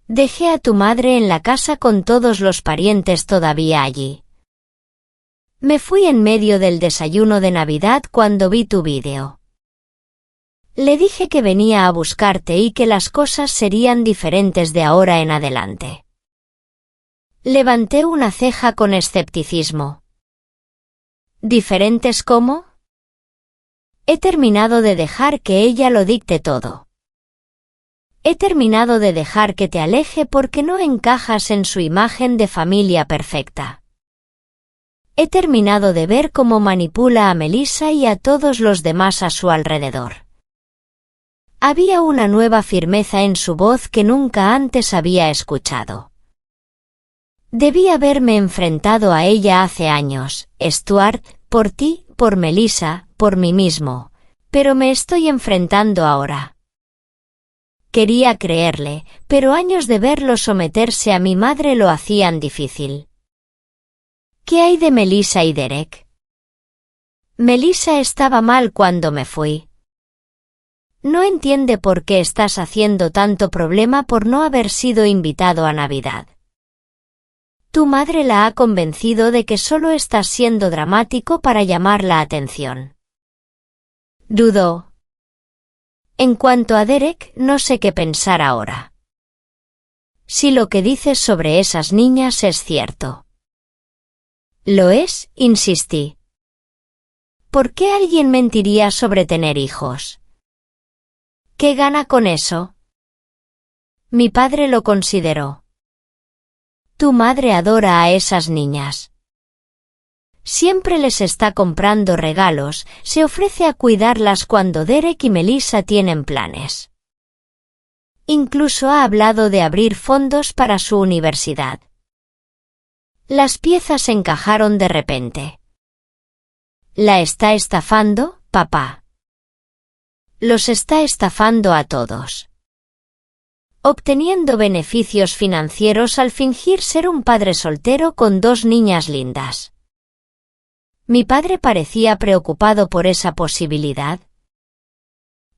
Dejé a tu madre en la casa con todos los parientes todavía allí. Me fui en medio del desayuno de Navidad cuando vi tu vídeo. Le dije que venía a buscarte y que las cosas serían diferentes de ahora en adelante. Levanté una ceja con escepticismo. ¿Diferentes cómo? He terminado de dejar que ella lo dicte todo. He terminado de dejar que te aleje porque no encajas en su imagen de familia perfecta. He terminado de ver cómo manipula a Melissa y a todos los demás a su alrededor. Había una nueva firmeza en su voz que nunca antes había escuchado. Debí haberme enfrentado a ella hace años, Stuart, por ti, por Melissa, por mí mismo, pero me estoy enfrentando ahora. Quería creerle, pero años de verlo someterse a mi madre lo hacían difícil. ¿Qué hay de Melissa y Derek? Melissa estaba mal cuando me fui. No entiende por qué estás haciendo tanto problema por no haber sido invitado a Navidad. Tu madre la ha convencido de que solo estás siendo dramático para llamar la atención. Dudó. En cuanto a Derek, no sé qué pensar ahora. Si lo que dices sobre esas niñas es cierto. Lo es, insistí. ¿Por qué alguien mentiría sobre tener hijos? ¿Qué gana con eso? Mi padre lo consideró. Tu madre adora a esas niñas. Siempre les está comprando regalos, se ofrece a cuidarlas cuando Derek y Melissa tienen planes. Incluso ha hablado de abrir fondos para su universidad. Las piezas encajaron de repente. ¿La está estafando, papá? Los está estafando a todos. Obteniendo beneficios financieros al fingir ser un padre soltero con 2 niñas lindas. Mi padre parecía preocupado por esa posibilidad.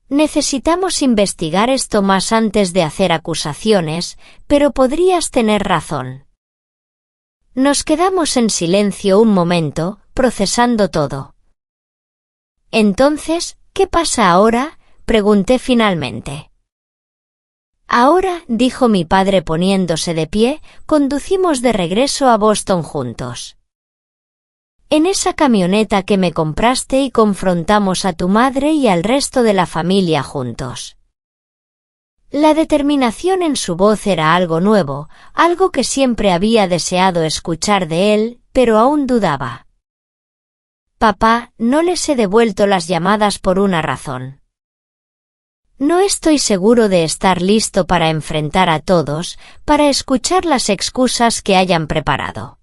Necesitamos investigar esto más antes de hacer acusaciones, pero podrías tener razón. Nos quedamos en silencio un momento, procesando todo. Entonces, ¿qué pasa ahora?, pregunté finalmente. Ahora, dijo mi padre poniéndose de pie, conducimos de regreso a Boston juntos. En esa camioneta que me compraste y confrontamos a tu madre y al resto de la familia juntos. La determinación en su voz era algo nuevo, algo que siempre había deseado escuchar de él, pero aún dudaba. Papá, no les he devuelto las llamadas por una razón. No estoy seguro de estar listo para enfrentar a todos, para escuchar las excusas que hayan preparado.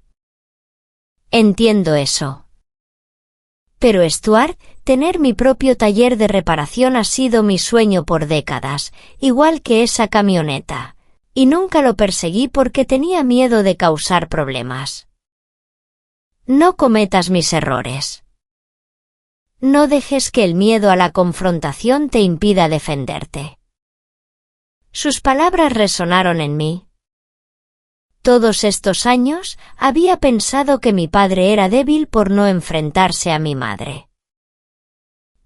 Entiendo eso. Pero Stuart, tener mi propio taller de reparación ha sido mi sueño por décadas, igual que esa camioneta, y nunca lo perseguí porque tenía miedo de causar problemas. No cometas mis errores. No dejes que el miedo a la confrontación te impida defenderte. Sus palabras resonaron en mí. Todos estos años, había pensado que mi padre era débil por no enfrentarse a mi madre.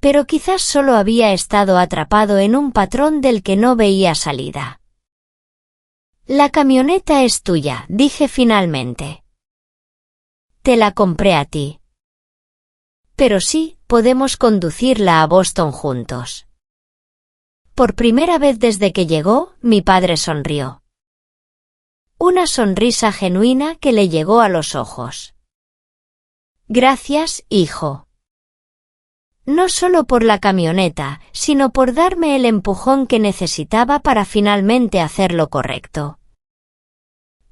Pero quizás solo había estado atrapado en un patrón del que no veía salida. La camioneta es tuya, dije finalmente. Te la compré a ti. Pero sí, podemos conducirla a Boston juntos. Por primera vez desde que llegó, mi padre sonrió. Una sonrisa genuina que le llegó a los ojos. Gracias, hijo. No solo por la camioneta, sino por darme el empujón que necesitaba para finalmente hacer lo correcto.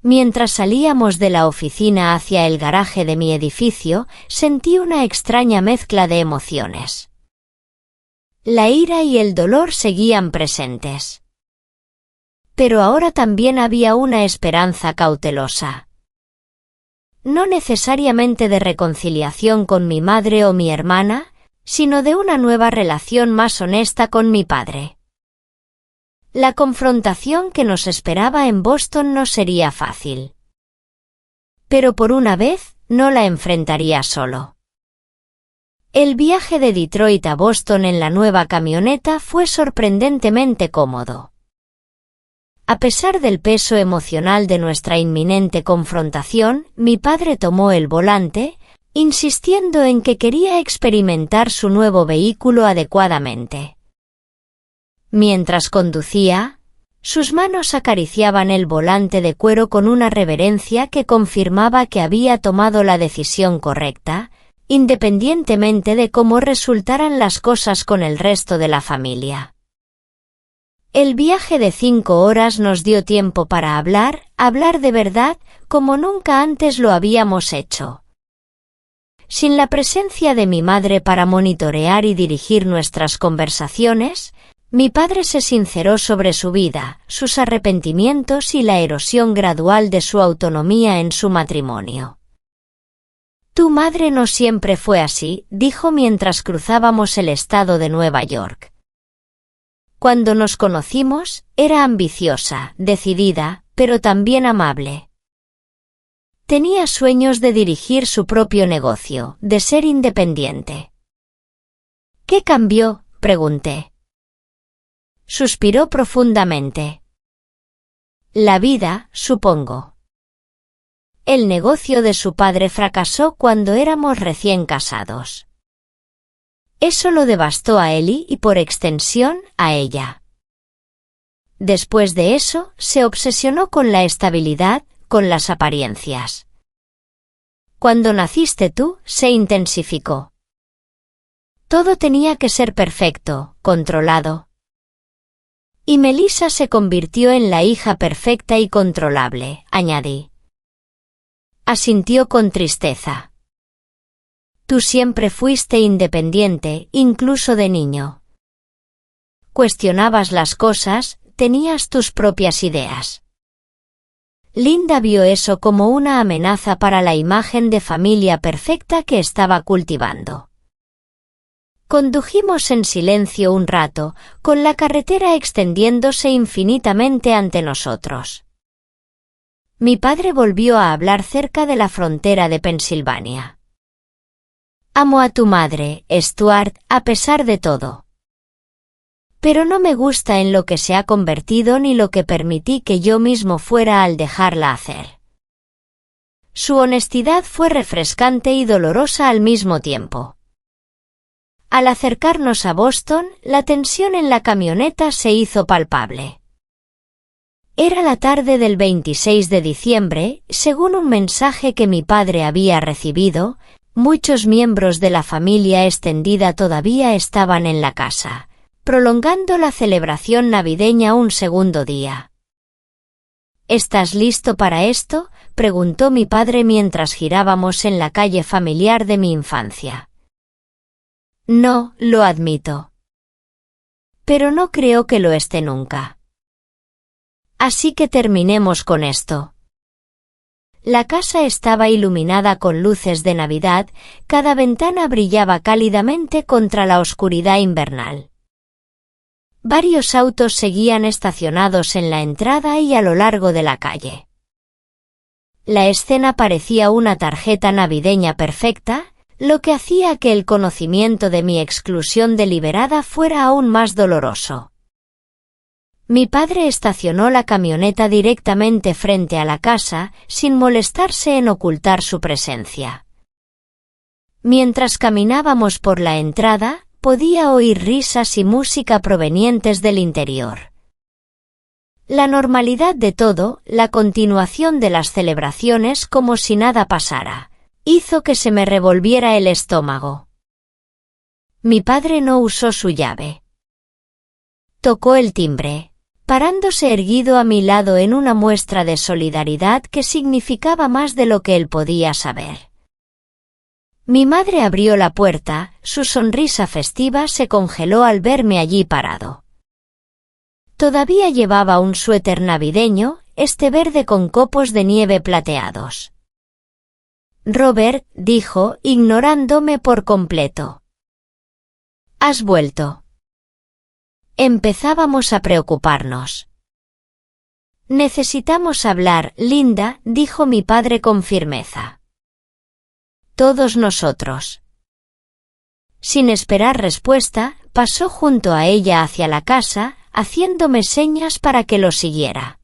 Mientras salíamos de la oficina hacia el garaje de mi edificio, sentí una extraña mezcla de emociones. La ira y el dolor seguían presentes. Pero ahora también había una esperanza cautelosa. No necesariamente de reconciliación con mi madre o mi hermana, sino de una nueva relación más honesta con mi padre. La confrontación que nos esperaba en Boston no sería fácil. Pero por una vez, no la enfrentaría solo. El viaje de Detroit a Boston en la nueva camioneta fue sorprendentemente cómodo. A pesar del peso emocional de nuestra inminente confrontación, mi padre tomó el volante, insistiendo en que quería experimentar su nuevo vehículo adecuadamente. Mientras conducía, sus manos acariciaban el volante de cuero con una reverencia que confirmaba que había tomado la decisión correcta, independientemente de cómo resultaran las cosas con el resto de la familia. El viaje de 5 horas nos dio tiempo para hablar de verdad, como nunca antes lo habíamos hecho. Sin la presencia de mi madre para monitorear y dirigir nuestras conversaciones, mi padre se sinceró sobre su vida, sus arrepentimientos y la erosión gradual de su autonomía en su matrimonio. Tu madre no siempre fue así, dijo mientras cruzábamos el estado de Nueva York. Cuando nos conocimos, era ambiciosa, decidida, pero también amable. Tenía sueños de dirigir su propio negocio, de ser independiente. ¿Qué cambió?, pregunté. Suspiró profundamente. La vida, supongo. El negocio de su padre fracasó cuando éramos recién casados. Eso lo devastó a Eli y por extensión, a ella. Después de eso, se obsesionó con la estabilidad, con las apariencias. Cuando naciste tú, se intensificó. Todo tenía que ser perfecto, controlado. Y Melissa se convirtió en la hija perfecta y controlable, añadí. Asintió con tristeza. Tú siempre fuiste independiente, incluso de niño. Cuestionabas las cosas, tenías tus propias ideas. Linda vio eso como una amenaza para la imagen de familia perfecta que estaba cultivando. Condujimos en silencio un rato, con la carretera extendiéndose infinitamente ante nosotros. Mi padre volvió a hablar cerca de la frontera de Pensilvania. Amo a tu madre, Stuart, a pesar de todo. Pero no me gusta en lo que se ha convertido ni lo que permití que yo mismo fuera al dejarla hacer. Su honestidad fue refrescante y dolorosa al mismo tiempo. Al acercarnos a Boston, la tensión en la camioneta se hizo palpable. Era la tarde del 26 de diciembre, según un mensaje que mi padre había recibido, muchos miembros de la familia extendida todavía estaban en la casa, prolongando la celebración navideña un segundo día. ¿Estás listo para esto?, preguntó mi padre mientras girábamos en la calle familiar de mi infancia. No, lo admito. Pero no creo que lo esté nunca. Así que terminemos con esto. La casa estaba iluminada con luces de Navidad, cada ventana brillaba cálidamente contra la oscuridad invernal. Varios autos seguían estacionados en la entrada y a lo largo de la calle. La escena parecía una tarjeta navideña perfecta, lo que hacía que el conocimiento de mi exclusión deliberada fuera aún más doloroso. Mi padre estacionó la camioneta directamente frente a la casa, sin molestarse en ocultar su presencia. Mientras caminábamos por la entrada, podía oír risas y música provenientes del interior. La normalidad de todo, la continuación de las celebraciones como si nada pasara, hizo que se me revolviera el estómago. Mi padre no usó su llave. Tocó el timbre, parándose erguido a mi lado en una muestra de solidaridad que significaba más de lo que él podía saber. Mi madre abrió la puerta, su sonrisa festiva se congeló al verme allí parado. Todavía llevaba un suéter navideño, este verde con copos de nieve plateados. Robert, dijo, ignorándome por completo. ¿Has vuelto? Empezábamos a preocuparnos. Necesitamos hablar, Linda, dijo mi padre con firmeza. Todos nosotros. Sin esperar respuesta, pasó junto a ella hacia la casa, haciéndome señas para que lo siguiera.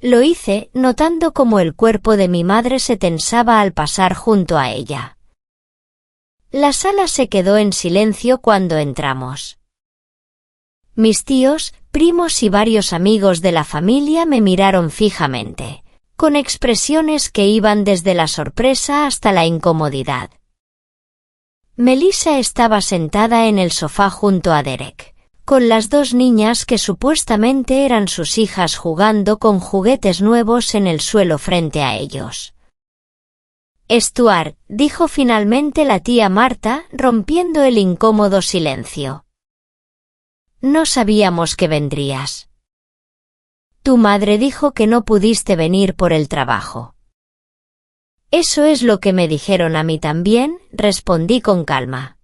Lo hice, notando cómo el cuerpo de mi madre se tensaba al pasar junto a ella. La sala se quedó en silencio cuando entramos. Mis tíos, primos y varios amigos de la familia me miraron fijamente, con expresiones que iban desde la sorpresa hasta la incomodidad. Melissa estaba sentada en el sofá junto a Derek, con las dos niñas que supuestamente eran sus hijas jugando con juguetes nuevos en el suelo frente a ellos. Stuart, dijo finalmente la tía Marta, rompiendo el incómodo silencio. No sabíamos que vendrías. Tu madre dijo que no pudiste venir por el trabajo. Eso es lo que me dijeron a mí también, respondí con calma.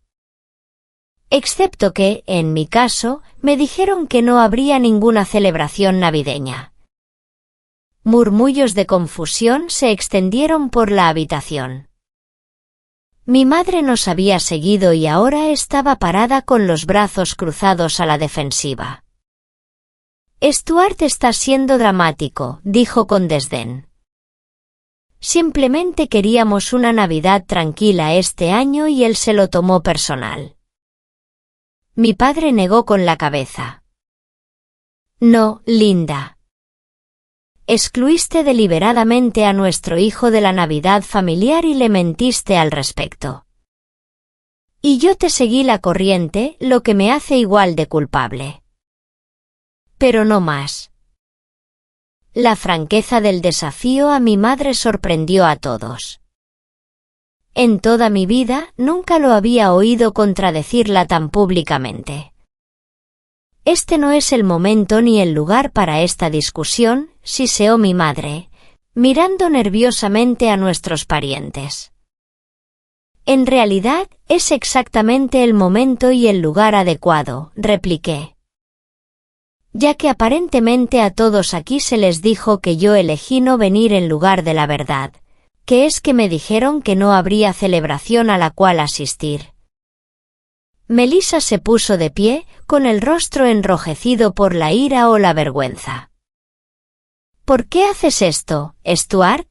Excepto que, en mi caso, me dijeron que no habría ninguna celebración navideña. Murmullos de confusión se extendieron por la habitación. Mi madre nos había seguido y ahora estaba parada con los brazos cruzados a la defensiva. Stuart está siendo dramático, dijo con desdén. Simplemente queríamos una Navidad tranquila este año y él se lo tomó personal. Mi padre negó con la cabeza. No, Linda. Excluiste deliberadamente a nuestro hijo de la Navidad familiar y le mentiste al respecto. Y yo te seguí la corriente, lo que me hace igual de culpable. Pero no más. La franqueza del desafío a mi madre sorprendió a todos. En toda mi vida nunca lo había oído contradecirla tan públicamente. Este no es el momento ni el lugar para esta discusión, siseó mi madre, mirando nerviosamente a nuestros parientes. En realidad, es exactamente el momento y el lugar adecuado, repliqué. Ya que aparentemente a todos aquí se les dijo que yo elegí no venir en lugar de la verdad, que es que me dijeron que no habría celebración a la cual asistir. Melissa se puso de pie, con el rostro enrojecido por la ira o la vergüenza. ¿Por qué haces esto, Stuart?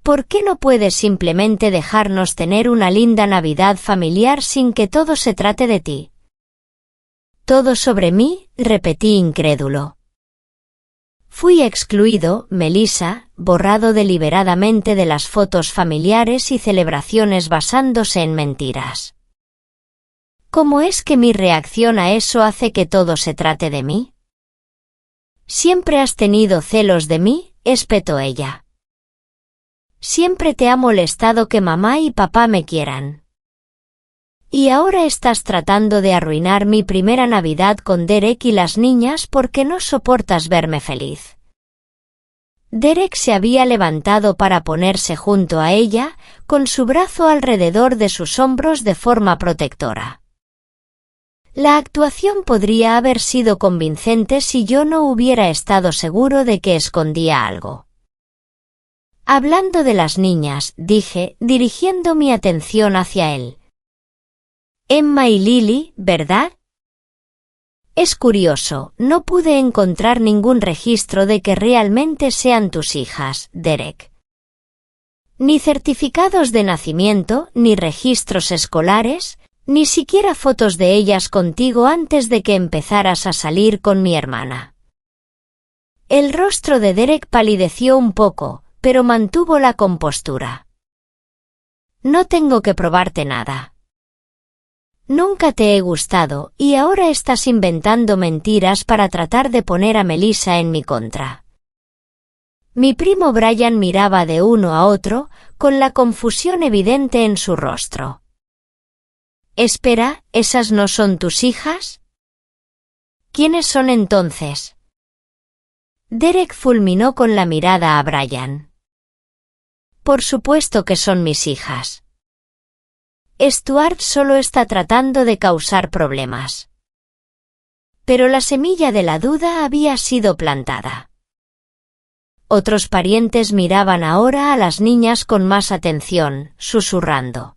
¿Por qué no puedes simplemente dejarnos tener una linda Navidad familiar sin que todo se trate de ti? Todo sobre mí, repetí incrédulo. Fui excluido, Melissa, borrado deliberadamente de las fotos familiares y celebraciones basándose en mentiras. ¿Cómo es que mi reacción a eso hace que todo se trate de mí? Siempre has tenido celos de mí, espetó ella. Siempre te ha molestado que mamá y papá me quieran. Y ahora estás tratando de arruinar mi primera Navidad con Derek y las niñas porque no soportas verme feliz. Derek se había levantado para ponerse junto a ella, con su brazo alrededor de sus hombros de forma protectora. La actuación podría haber sido convincente si yo no hubiera estado seguro de que escondía algo. Hablando de las niñas, dije, dirigiendo mi atención hacia él. Emma y Lily, ¿verdad? Es curioso, no pude encontrar ningún registro de que realmente sean tus hijas, Derek. Ni certificados de nacimiento, ni registros escolares, ni siquiera fotos de ellas contigo antes de que empezaras a salir con mi hermana. El rostro de Derek palideció un poco, pero mantuvo la compostura. No tengo que probarte nada. Nunca te he gustado, y ahora estás inventando mentiras para tratar de poner a Melissa en mi contra. Mi primo Brian miraba de uno a otro, con la confusión evidente en su rostro. Espera, ¿esas no son tus hijas? ¿Quiénes son entonces? Derek fulminó con la mirada a Brian. Por supuesto que son mis hijas. Stuart solo está tratando de causar problemas. Pero la semilla de la duda había sido plantada. Otros parientes miraban ahora a las niñas con más atención, susurrando.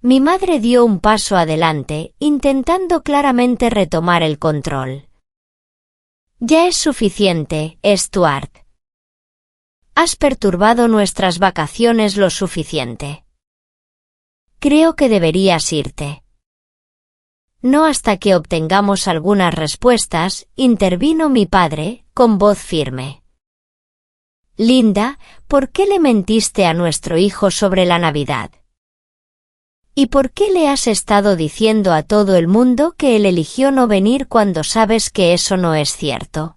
Mi madre dio un paso adelante, intentando claramente retomar el control. Ya es suficiente, Stuart. Has perturbado nuestras vacaciones lo suficiente. Creo que deberías irte. No hasta que obtengamos algunas respuestas, intervino mi padre, con voz firme. Linda, ¿por qué le mentiste a nuestro hijo sobre la Navidad? ¿Y por qué le has estado diciendo a todo el mundo que él eligió no venir cuando sabes que eso no es cierto?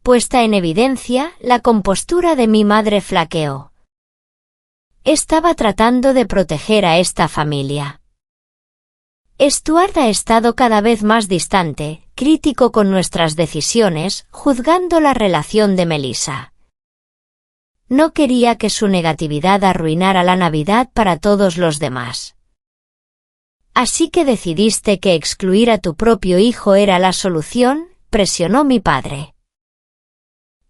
Puesta en evidencia, la compostura de mi madre flaqueó. Estaba tratando de proteger a esta familia. Stuart ha estado cada vez más distante, crítico con nuestras decisiones, juzgando la relación de Melissa. No quería que su negatividad arruinara la Navidad para todos los demás. Así que decidiste que excluir a tu propio hijo era la solución, presionó mi padre.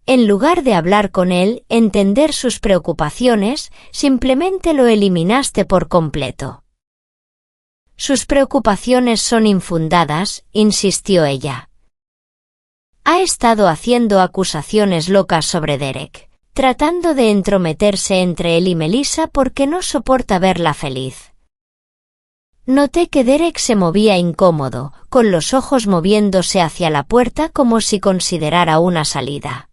En lugar de hablar con él, entender sus preocupaciones, simplemente lo eliminaste por completo. Sus preocupaciones son infundadas, insistió ella. Ha estado haciendo acusaciones locas sobre Derek, tratando de entrometerse entre él y Melissa porque no soporta verla feliz. Noté que Derek se movía incómodo, con los ojos moviéndose hacia la puerta como si considerara una salida.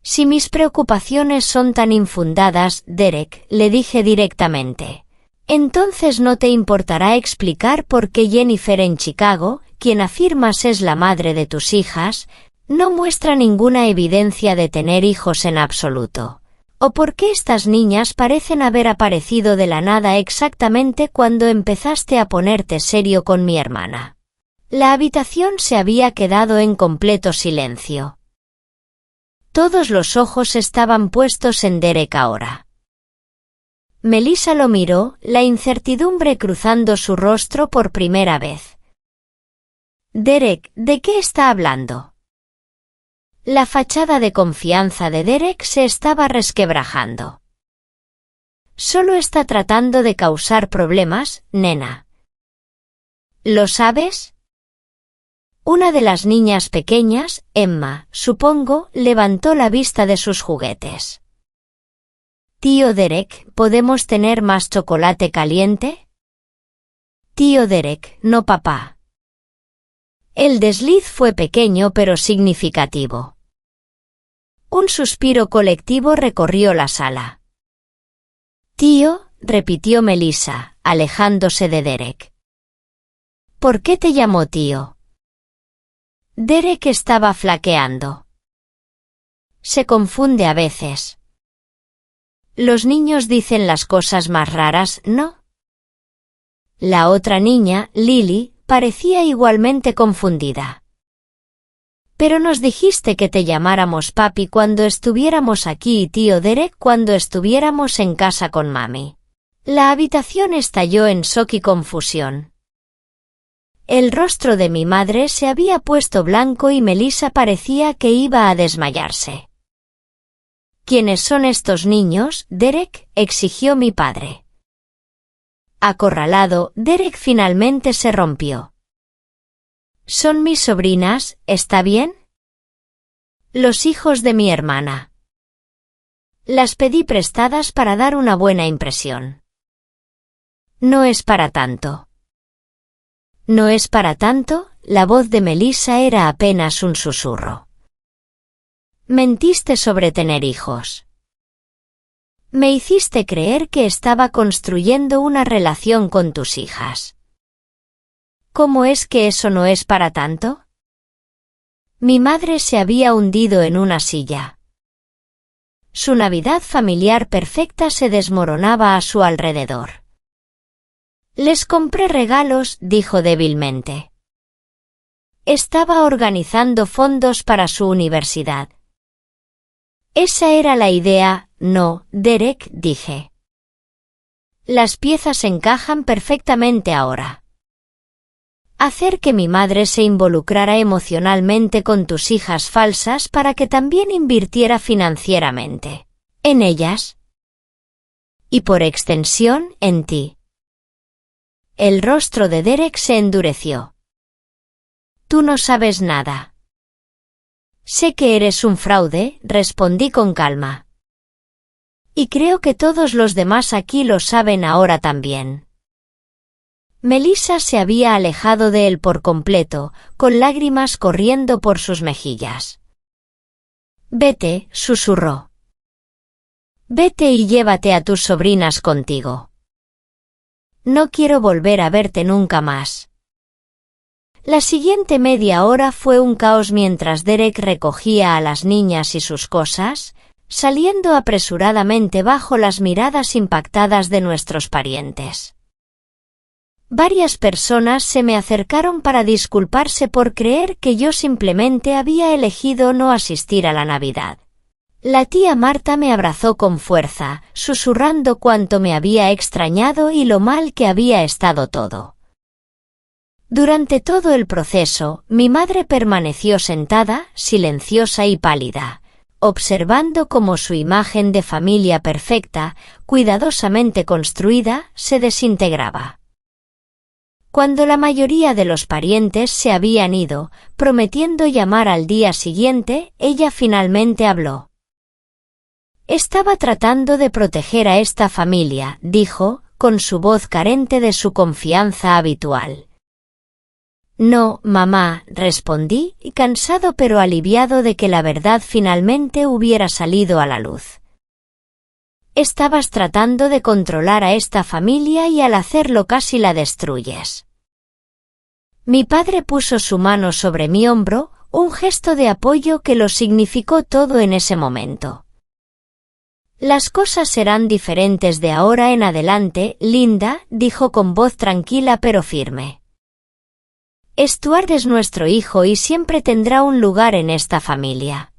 Si mis preocupaciones son tan infundadas, Derek, le dije directamente. Entonces no te importará explicar por qué Jennifer en Chicago, quien afirmas es la madre de tus hijas, no muestra ninguna evidencia de tener hijos en absoluto. ¿O por qué estas niñas parecen haber aparecido de la nada exactamente cuando empezaste a ponerte serio con mi hermana? La habitación se había quedado en completo silencio. Todos los ojos estaban puestos en Derek ahora. Melissa lo miró, la incertidumbre cruzando su rostro por primera vez. Derek, ¿de qué está hablando? La fachada de confianza de Derek se estaba resquebrajando. Solo está tratando de causar problemas, nena. ¿Lo sabes? Una de las niñas pequeñas, Emma, supongo, levantó la vista de sus juguetes. Tío Derek, ¿podemos tener más chocolate caliente? Tío Derek, no papá. El desliz fue pequeño pero significativo. Un suspiro colectivo recorrió la sala. Tío, repitió Melissa, alejándose de Derek. ¿Por qué te llamó tío? Derek estaba flaqueando. Se confunde a veces. Los niños dicen las cosas más raras, ¿no? La otra niña, Lily, parecía igualmente confundida. Pero nos dijiste que te llamáramos papi cuando estuviéramos aquí y tío Derek cuando estuviéramos en casa con mami. La habitación estalló en shock y confusión. El rostro de mi madre se había puesto blanco y Melissa parecía que iba a desmayarse. ¿Quiénes son estos niños, Derek?, exigió mi padre. Acorralado, Derek finalmente se rompió. Son mis sobrinas, ¿está bien? Los hijos de mi hermana. Las pedí prestadas para dar una buena impresión. No es para tanto. No es para tanto, la voz de Melissa era apenas un susurro. Mentiste sobre tener hijos. Me hiciste creer que estaba construyendo una relación con tus hijas. ¿Cómo es que eso no es para tanto? Mi madre se había hundido en una silla. Su Navidad familiar perfecta se desmoronaba a su alrededor. Les compré regalos, dijo débilmente. Estaba organizando fondos para su universidad. Esa era la idea, no, Derek, dije. Las piezas encajan perfectamente ahora. Hacer que mi madre se involucrara emocionalmente con tus hijas falsas para que también invirtiera financieramente en ellas. Y por extensión, en ti. El rostro de Derek se endureció. Tú no sabes nada. Sé que eres un fraude, respondí con calma. Y creo que todos los demás aquí lo saben ahora también. Melissa se había alejado de él por completo, con lágrimas corriendo por sus mejillas. Vete, susurró. Vete y llévate a tus sobrinas contigo. No quiero volver a verte nunca más. La siguiente media hora fue un caos mientras Derek recogía a las niñas y sus cosas, saliendo apresuradamente bajo las miradas impactadas de nuestros parientes. Varias personas se me acercaron para disculparse por creer que yo simplemente había elegido no asistir a la Navidad. La tía Marta me abrazó con fuerza, susurrando cuánto me había extrañado y lo mal que había estado todo. Durante todo el proceso, mi madre permaneció sentada, silenciosa y pálida, observando cómo su imagen de familia perfecta, cuidadosamente construida, se desintegraba. Cuando la mayoría de los parientes se habían ido, prometiendo llamar al día siguiente, ella finalmente habló. Estaba tratando de proteger a esta familia, dijo, con su voz carente de su confianza habitual. No, mamá, respondí, cansado pero aliviado de que la verdad finalmente hubiera salido a la luz. Estabas tratando de controlar a esta familia y al hacerlo casi la destruyes. Mi padre puso su mano sobre mi hombro, un gesto de apoyo que lo significó todo en ese momento. Las cosas serán diferentes de ahora en adelante, Linda, dijo con voz tranquila pero firme. Stuart es nuestro hijo y siempre tendrá un lugar en esta familia.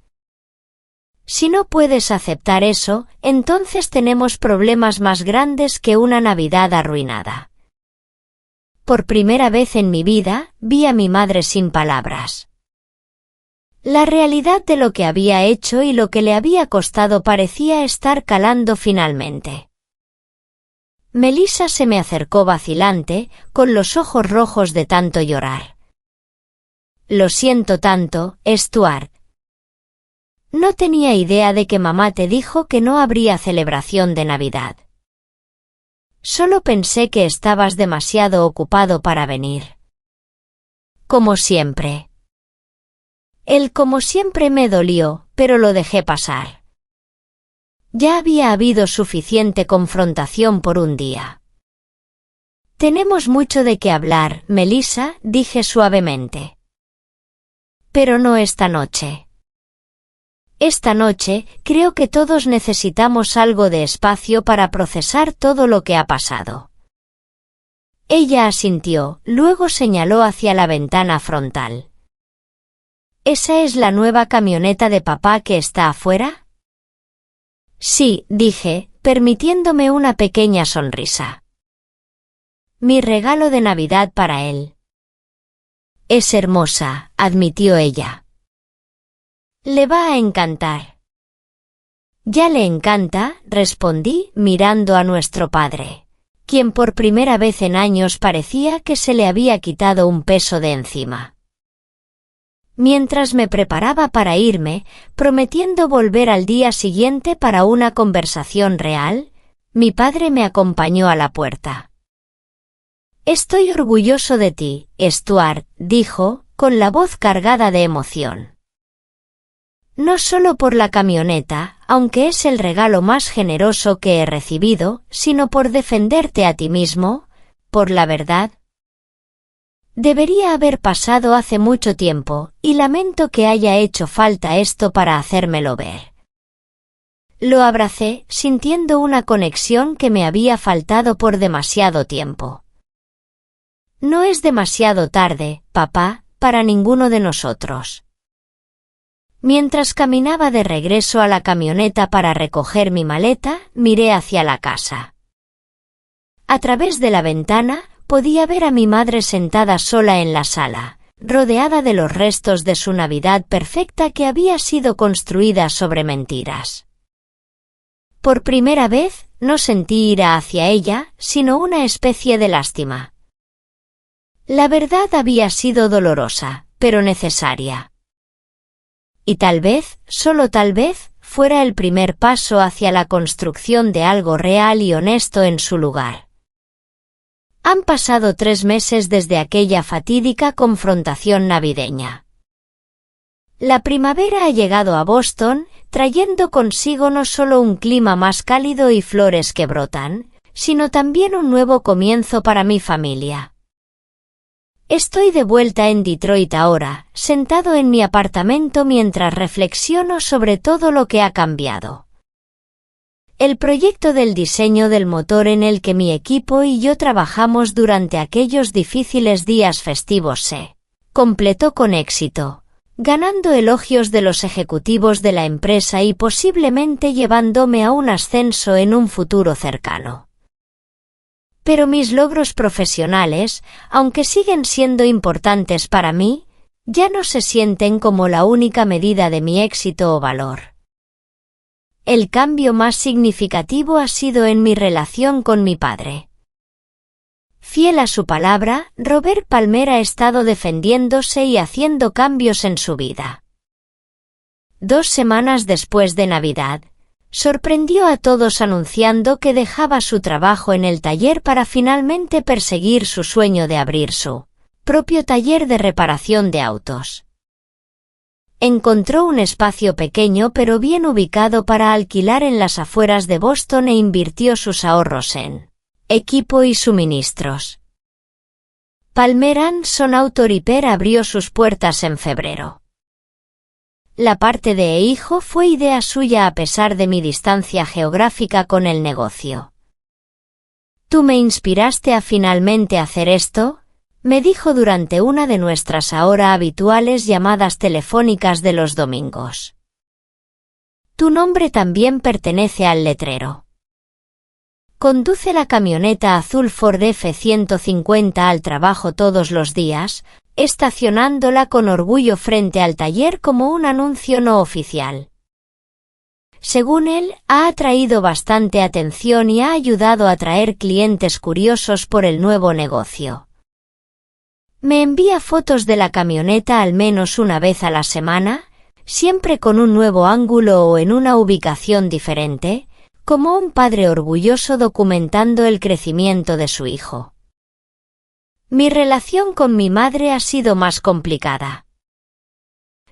Si no puedes aceptar eso, entonces tenemos problemas más grandes que una Navidad arruinada. Por primera vez en mi vida, vi a mi madre sin palabras. La realidad de lo que había hecho y lo que le había costado parecía estar calando finalmente. Melissa se me acercó vacilante, con los ojos rojos de tanto llorar. Lo siento tanto, Stuart. No tenía idea de que mamá te dijo que no habría celebración de Navidad. Solo pensé que estabas demasiado ocupado para venir. Como siempre. El como siempre me dolió, pero lo dejé pasar. Ya había habido suficiente confrontación por un día. Tenemos mucho de qué hablar, Melissa, dije suavemente. Pero no esta noche. Esta noche, creo que todos necesitamos algo de espacio para procesar todo lo que ha pasado. Ella asintió, luego señaló hacia la ventana frontal. ¿Esa es la nueva camioneta de papá que está afuera? Sí, dije, permitiéndome una pequeña sonrisa. Mi regalo de Navidad para él. Es hermosa, admitió ella. Le va a encantar. Ya le encanta, respondí, mirando a nuestro padre, quien por primera vez en años parecía que se le había quitado un peso de encima. Mientras me preparaba para irme, prometiendo volver al día siguiente para una conversación real, mi padre me acompañó a la puerta. Estoy orgulloso de ti, Stuart, dijo, con la voz cargada de emoción. No solo por la camioneta, aunque es el regalo más generoso que he recibido, sino por defenderte a ti mismo, por la verdad. Debería haber pasado hace mucho tiempo, y lamento que haya hecho falta esto para hacérmelo ver. Lo abracé, sintiendo una conexión que me había faltado por demasiado tiempo. No es demasiado tarde, papá, para ninguno de nosotros. Mientras caminaba de regreso a la camioneta para recoger mi maleta, miré hacia la casa. A través de la ventana, podía ver a mi madre sentada sola en la sala, rodeada de los restos de su Navidad perfecta que había sido construida sobre mentiras. Por primera vez, no sentí ira hacia ella, sino una especie de lástima. La verdad había sido dolorosa, pero necesaria. Y tal vez, solo tal vez, fuera el primer paso hacia la construcción de algo real y honesto en su lugar. Han pasado 3 meses desde aquella fatídica confrontación navideña. La primavera ha llegado a Boston, trayendo consigo no solo un clima más cálido y flores que brotan, sino también un nuevo comienzo para mi familia. Estoy de vuelta en Detroit ahora, sentado en mi apartamento mientras reflexiono sobre todo lo que ha cambiado. El proyecto del diseño del motor en el que mi equipo y yo trabajamos durante aquellos difíciles días festivos se completó con éxito, ganando elogios de los ejecutivos de la empresa y posiblemente llevándome a un ascenso en un futuro cercano. Pero mis logros profesionales, aunque siguen siendo importantes para mí, ya no se sienten como la única medida de mi éxito o valor. El cambio más significativo ha sido en mi relación con mi padre. Fiel a su palabra, Robert Palmer ha estado defendiéndose y haciendo cambios en su vida. 2 semanas después de Navidad, sorprendió a todos anunciando que dejaba su trabajo en el taller para finalmente perseguir su sueño de abrir su propio taller de reparación de autos. Encontró un espacio pequeño pero bien ubicado para alquilar en las afueras de Boston e invirtió sus ahorros en equipo y suministros. Palmer Anderson Auto Repair abrió sus puertas en febrero. La parte de hijo fue idea suya a pesar de mi distancia geográfica con el negocio. «Tú me inspiraste a finalmente hacer esto», me dijo durante una de nuestras ahora habituales llamadas telefónicas de los domingos. «Tu nombre también pertenece al letrero». Conduce la camioneta azul Ford F-150 al trabajo todos los días, estacionándola con orgullo frente al taller como un anuncio no oficial. Según él, ha atraído bastante atención y ha ayudado a atraer clientes curiosos por el nuevo negocio. Me envía fotos de la camioneta al menos una vez a la semana, siempre con un nuevo ángulo o en una ubicación diferente, como un padre orgulloso documentando el crecimiento de su hijo. Mi relación con mi madre ha sido más complicada.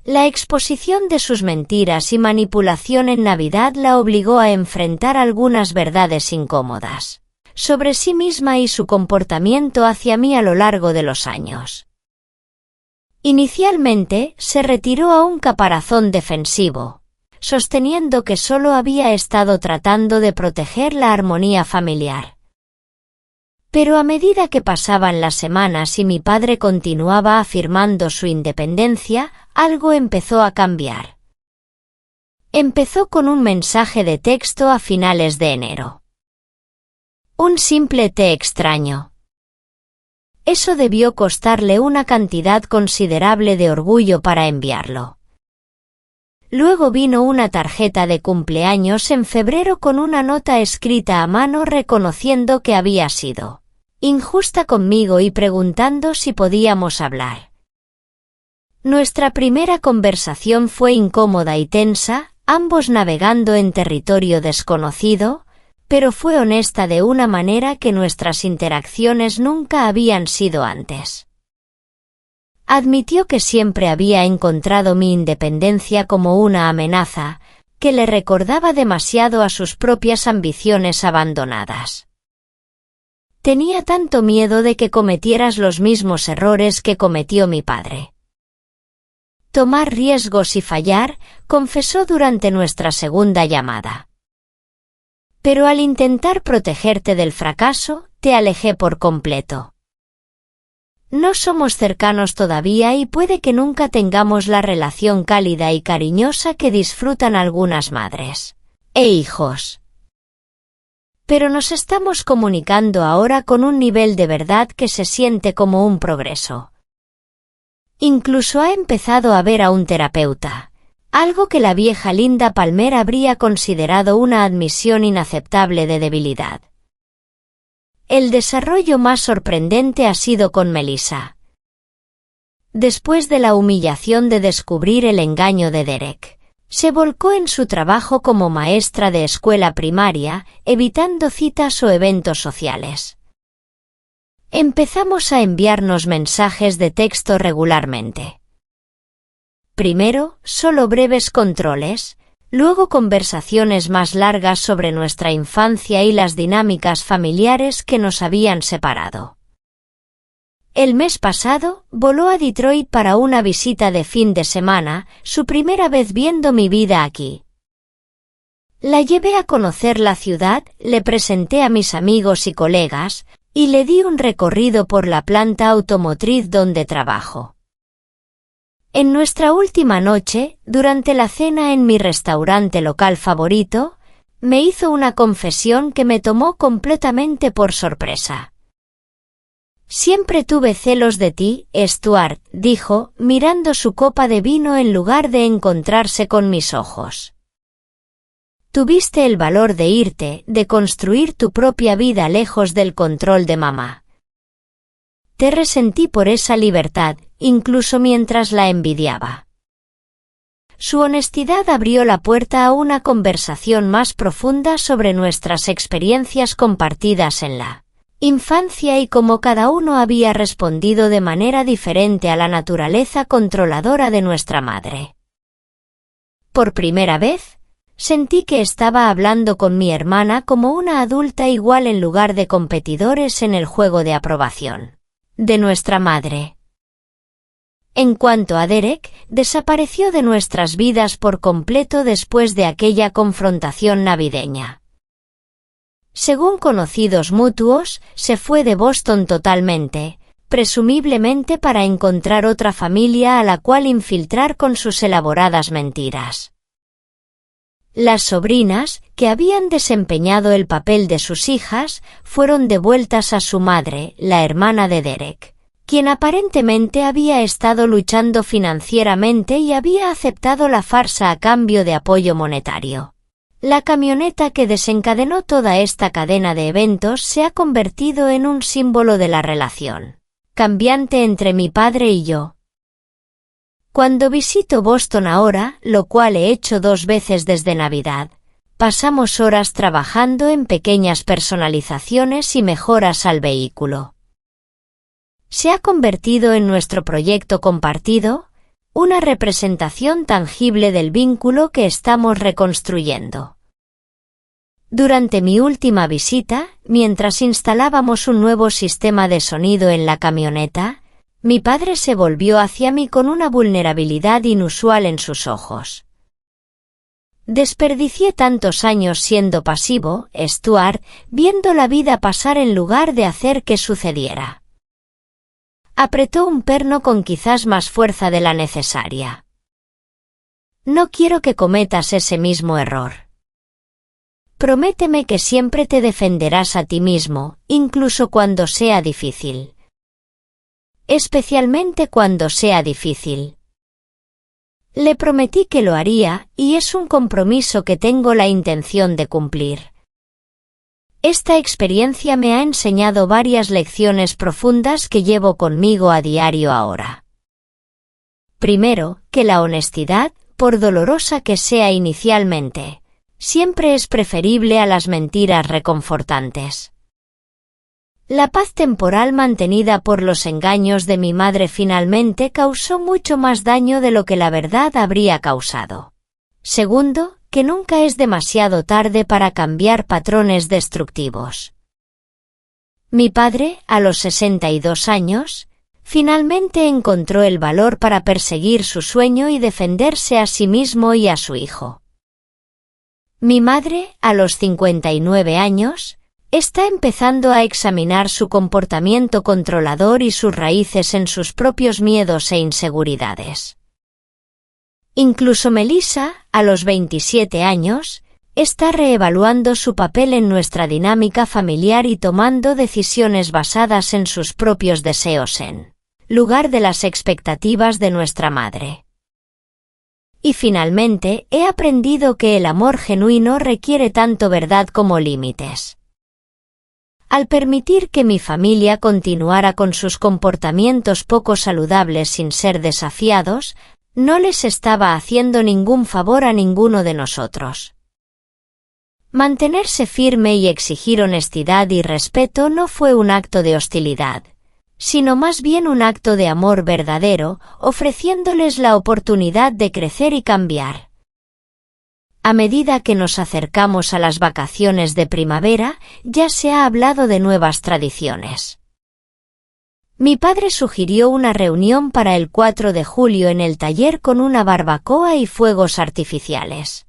La exposición de sus mentiras y manipulación en Navidad la obligó a enfrentar algunas verdades incómodas sobre sí misma y su comportamiento hacia mí a lo largo de los años. Inicialmente, se retiró a un caparazón defensivo, sosteniendo que solo había estado tratando de proteger la armonía familiar. Pero a medida que pasaban las semanas y mi padre continuaba afirmando su independencia, algo empezó a cambiar. Empezó con un mensaje de texto a finales de enero. Un simple te extraño. Eso debió costarle una cantidad considerable de orgullo para enviarlo. Luego vino una tarjeta de cumpleaños en febrero con una nota escrita a mano reconociendo que había sido injusta conmigo y preguntando si podíamos hablar. Nuestra primera conversación fue incómoda y tensa, ambos navegando en territorio desconocido, pero fue honesta de una manera que nuestras interacciones nunca habían sido antes. Admitió que siempre había encontrado mi independencia como una amenaza, que le recordaba demasiado a sus propias ambiciones abandonadas. Tenía tanto miedo de que cometieras los mismos errores que cometió mi padre. Tomar riesgos y fallar, confesó durante nuestra segunda llamada. Pero al intentar protegerte del fracaso, te alejé por completo. No somos cercanos todavía y puede que nunca tengamos la relación cálida y cariñosa que disfrutan algunas madres e hijos. Pero nos estamos comunicando ahora con un nivel de verdad que se siente como un progreso. Incluso ha empezado a ver a un terapeuta, algo que la vieja Linda Palmer habría considerado una admisión inaceptable de debilidad. El desarrollo más sorprendente ha sido con Melissa. Después de la humillación de descubrir el engaño de Derek, se volcó en su trabajo como maestra de escuela primaria, evitando citas o eventos sociales. Empezamos a enviarnos mensajes de texto regularmente. Primero, solo breves controles, luego conversaciones más largas sobre nuestra infancia y las dinámicas familiares que nos habían separado. El mes pasado, voló a Detroit para una visita de fin de semana, su primera vez viendo mi vida aquí. La llevé a conocer la ciudad, le presenté a mis amigos y colegas, y le di un recorrido por la planta automotriz donde trabajo. En nuestra última noche, durante la cena en mi restaurante local favorito, me hizo una confesión que me tomó completamente por sorpresa. Siempre tuve celos de ti, Stuart, dijo, mirando su copa de vino en lugar de encontrarse con mis ojos. Tuviste el valor de irte, de construir tu propia vida lejos del control de mamá. Te resentí por esa libertad, incluso mientras la envidiaba. Su honestidad abrió la puerta a una conversación más profunda sobre nuestras experiencias compartidas en la infancia y cómo cada uno había respondido de manera diferente a la naturaleza controladora de nuestra madre. Por primera vez, sentí que estaba hablando con mi hermana como una adulta igual en lugar de competidores en el juego de aprobación de nuestra madre. En cuanto a Derek, desapareció de nuestras vidas por completo después de aquella confrontación navideña. Según conocidos mutuos, se fue de Boston totalmente, presumiblemente para encontrar otra familia a la cual infiltrar con sus elaboradas mentiras. Las sobrinas, que habían desempeñado el papel de sus hijas, fueron devueltas a su madre, la hermana de Derek, quien aparentemente había estado luchando financieramente y había aceptado la farsa a cambio de apoyo monetario. La camioneta que desencadenó toda esta cadena de eventos se ha convertido en un símbolo de la relación cambiante entre mi padre y yo. Cuando visito Boston ahora, lo cual he hecho 2 veces desde Navidad, pasamos horas trabajando en pequeñas personalizaciones y mejoras al vehículo. Se ha convertido en nuestro proyecto compartido, una representación tangible del vínculo que estamos reconstruyendo. Durante mi última visita, mientras instalábamos un nuevo sistema de sonido en la camioneta, mi padre se volvió hacia mí con una vulnerabilidad inusual en sus ojos. Desperdicié tantos años siendo pasivo, Stuart, viendo la vida pasar en lugar de hacer que sucediera. Apretó un perno con quizás más fuerza de la necesaria. No quiero que cometas ese mismo error. Prométeme que siempre te defenderás a ti mismo, incluso cuando sea difícil. Especialmente cuando sea difícil. Le prometí que lo haría, y es un compromiso que tengo la intención de cumplir. Esta experiencia me ha enseñado varias lecciones profundas que llevo conmigo a diario ahora. Primero, que la honestidad, por dolorosa que sea inicialmente, siempre es preferible a las mentiras reconfortantes. La paz temporal mantenida por los engaños de mi madre finalmente causó mucho más daño de lo que la verdad habría causado. Segundo, que nunca es demasiado tarde para cambiar patrones destructivos. Mi padre, a los 62 años, finalmente encontró el valor para perseguir su sueño y defenderse a sí mismo y a su hijo. Mi madre, a los 59 años, está empezando a examinar su comportamiento controlador y sus raíces en sus propios miedos e inseguridades. Incluso Melissa, a los 27 años, está reevaluando su papel en nuestra dinámica familiar y tomando decisiones basadas en sus propios deseos en lugar de las expectativas de nuestra madre. Y finalmente, he aprendido que el amor genuino requiere tanto verdad como límites. Al permitir que mi familia continuara con sus comportamientos poco saludables sin ser desafiados, no les estaba haciendo ningún favor a ninguno de nosotros. Mantenerse firme y exigir honestidad y respeto no fue un acto de hostilidad, sino más bien un acto de amor verdadero, ofreciéndoles la oportunidad de crecer y cambiar. A medida que nos acercamos a las vacaciones de primavera, ya se ha hablado de nuevas tradiciones. Mi padre sugirió una reunión para el 4 de julio en el taller con una barbacoa y fuegos artificiales.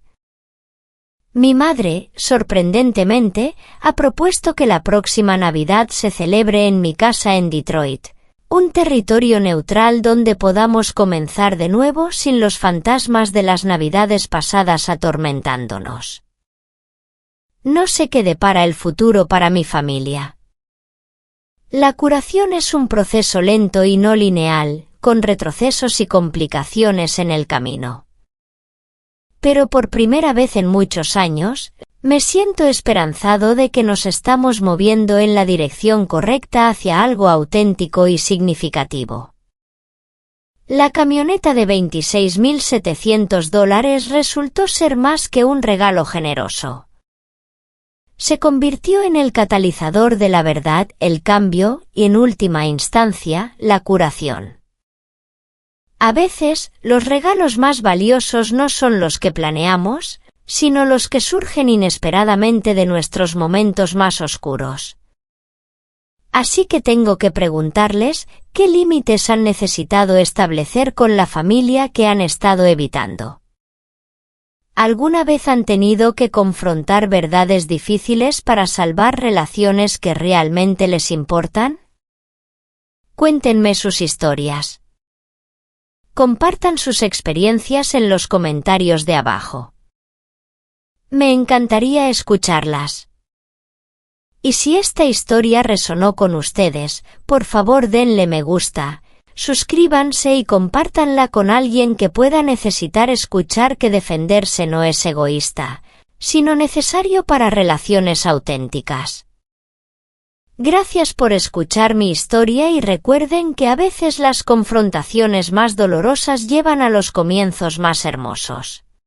Mi madre, sorprendentemente, ha propuesto que la próxima Navidad se celebre en mi casa en Detroit, un territorio neutral donde podamos comenzar de nuevo sin los fantasmas de las Navidades pasadas atormentándonos. No sé qué depara el futuro para mi familia. La curación es un proceso lento y no lineal, con retrocesos y complicaciones en el camino. Pero por primera vez en muchos años, me siento esperanzado de que nos estamos moviendo en la dirección correcta hacia algo auténtico y significativo. La camioneta de $26.700 resultó ser más que un regalo generoso. Se convirtió en el catalizador de la verdad, el cambio y, en última instancia, la curación. A veces, los regalos más valiosos no son los que planeamos, sino los que surgen inesperadamente de nuestros momentos más oscuros. Así que tengo que preguntarles, ¿qué límites han necesitado establecer con la familia que han estado evitando? ¿Alguna vez han tenido que confrontar verdades difíciles para salvar relaciones que realmente les importan? Cuéntenme sus historias. Compartan sus experiencias en los comentarios de abajo. Me encantaría escucharlas. Y si esta historia resonó con ustedes, por favor denle me gusta, suscríbanse y compártanla con alguien que pueda necesitar escuchar que defenderse no es egoísta, sino necesario para relaciones auténticas. Gracias por escuchar mi historia y recuerden que a veces las confrontaciones más dolorosas llevan a los comienzos más hermosos.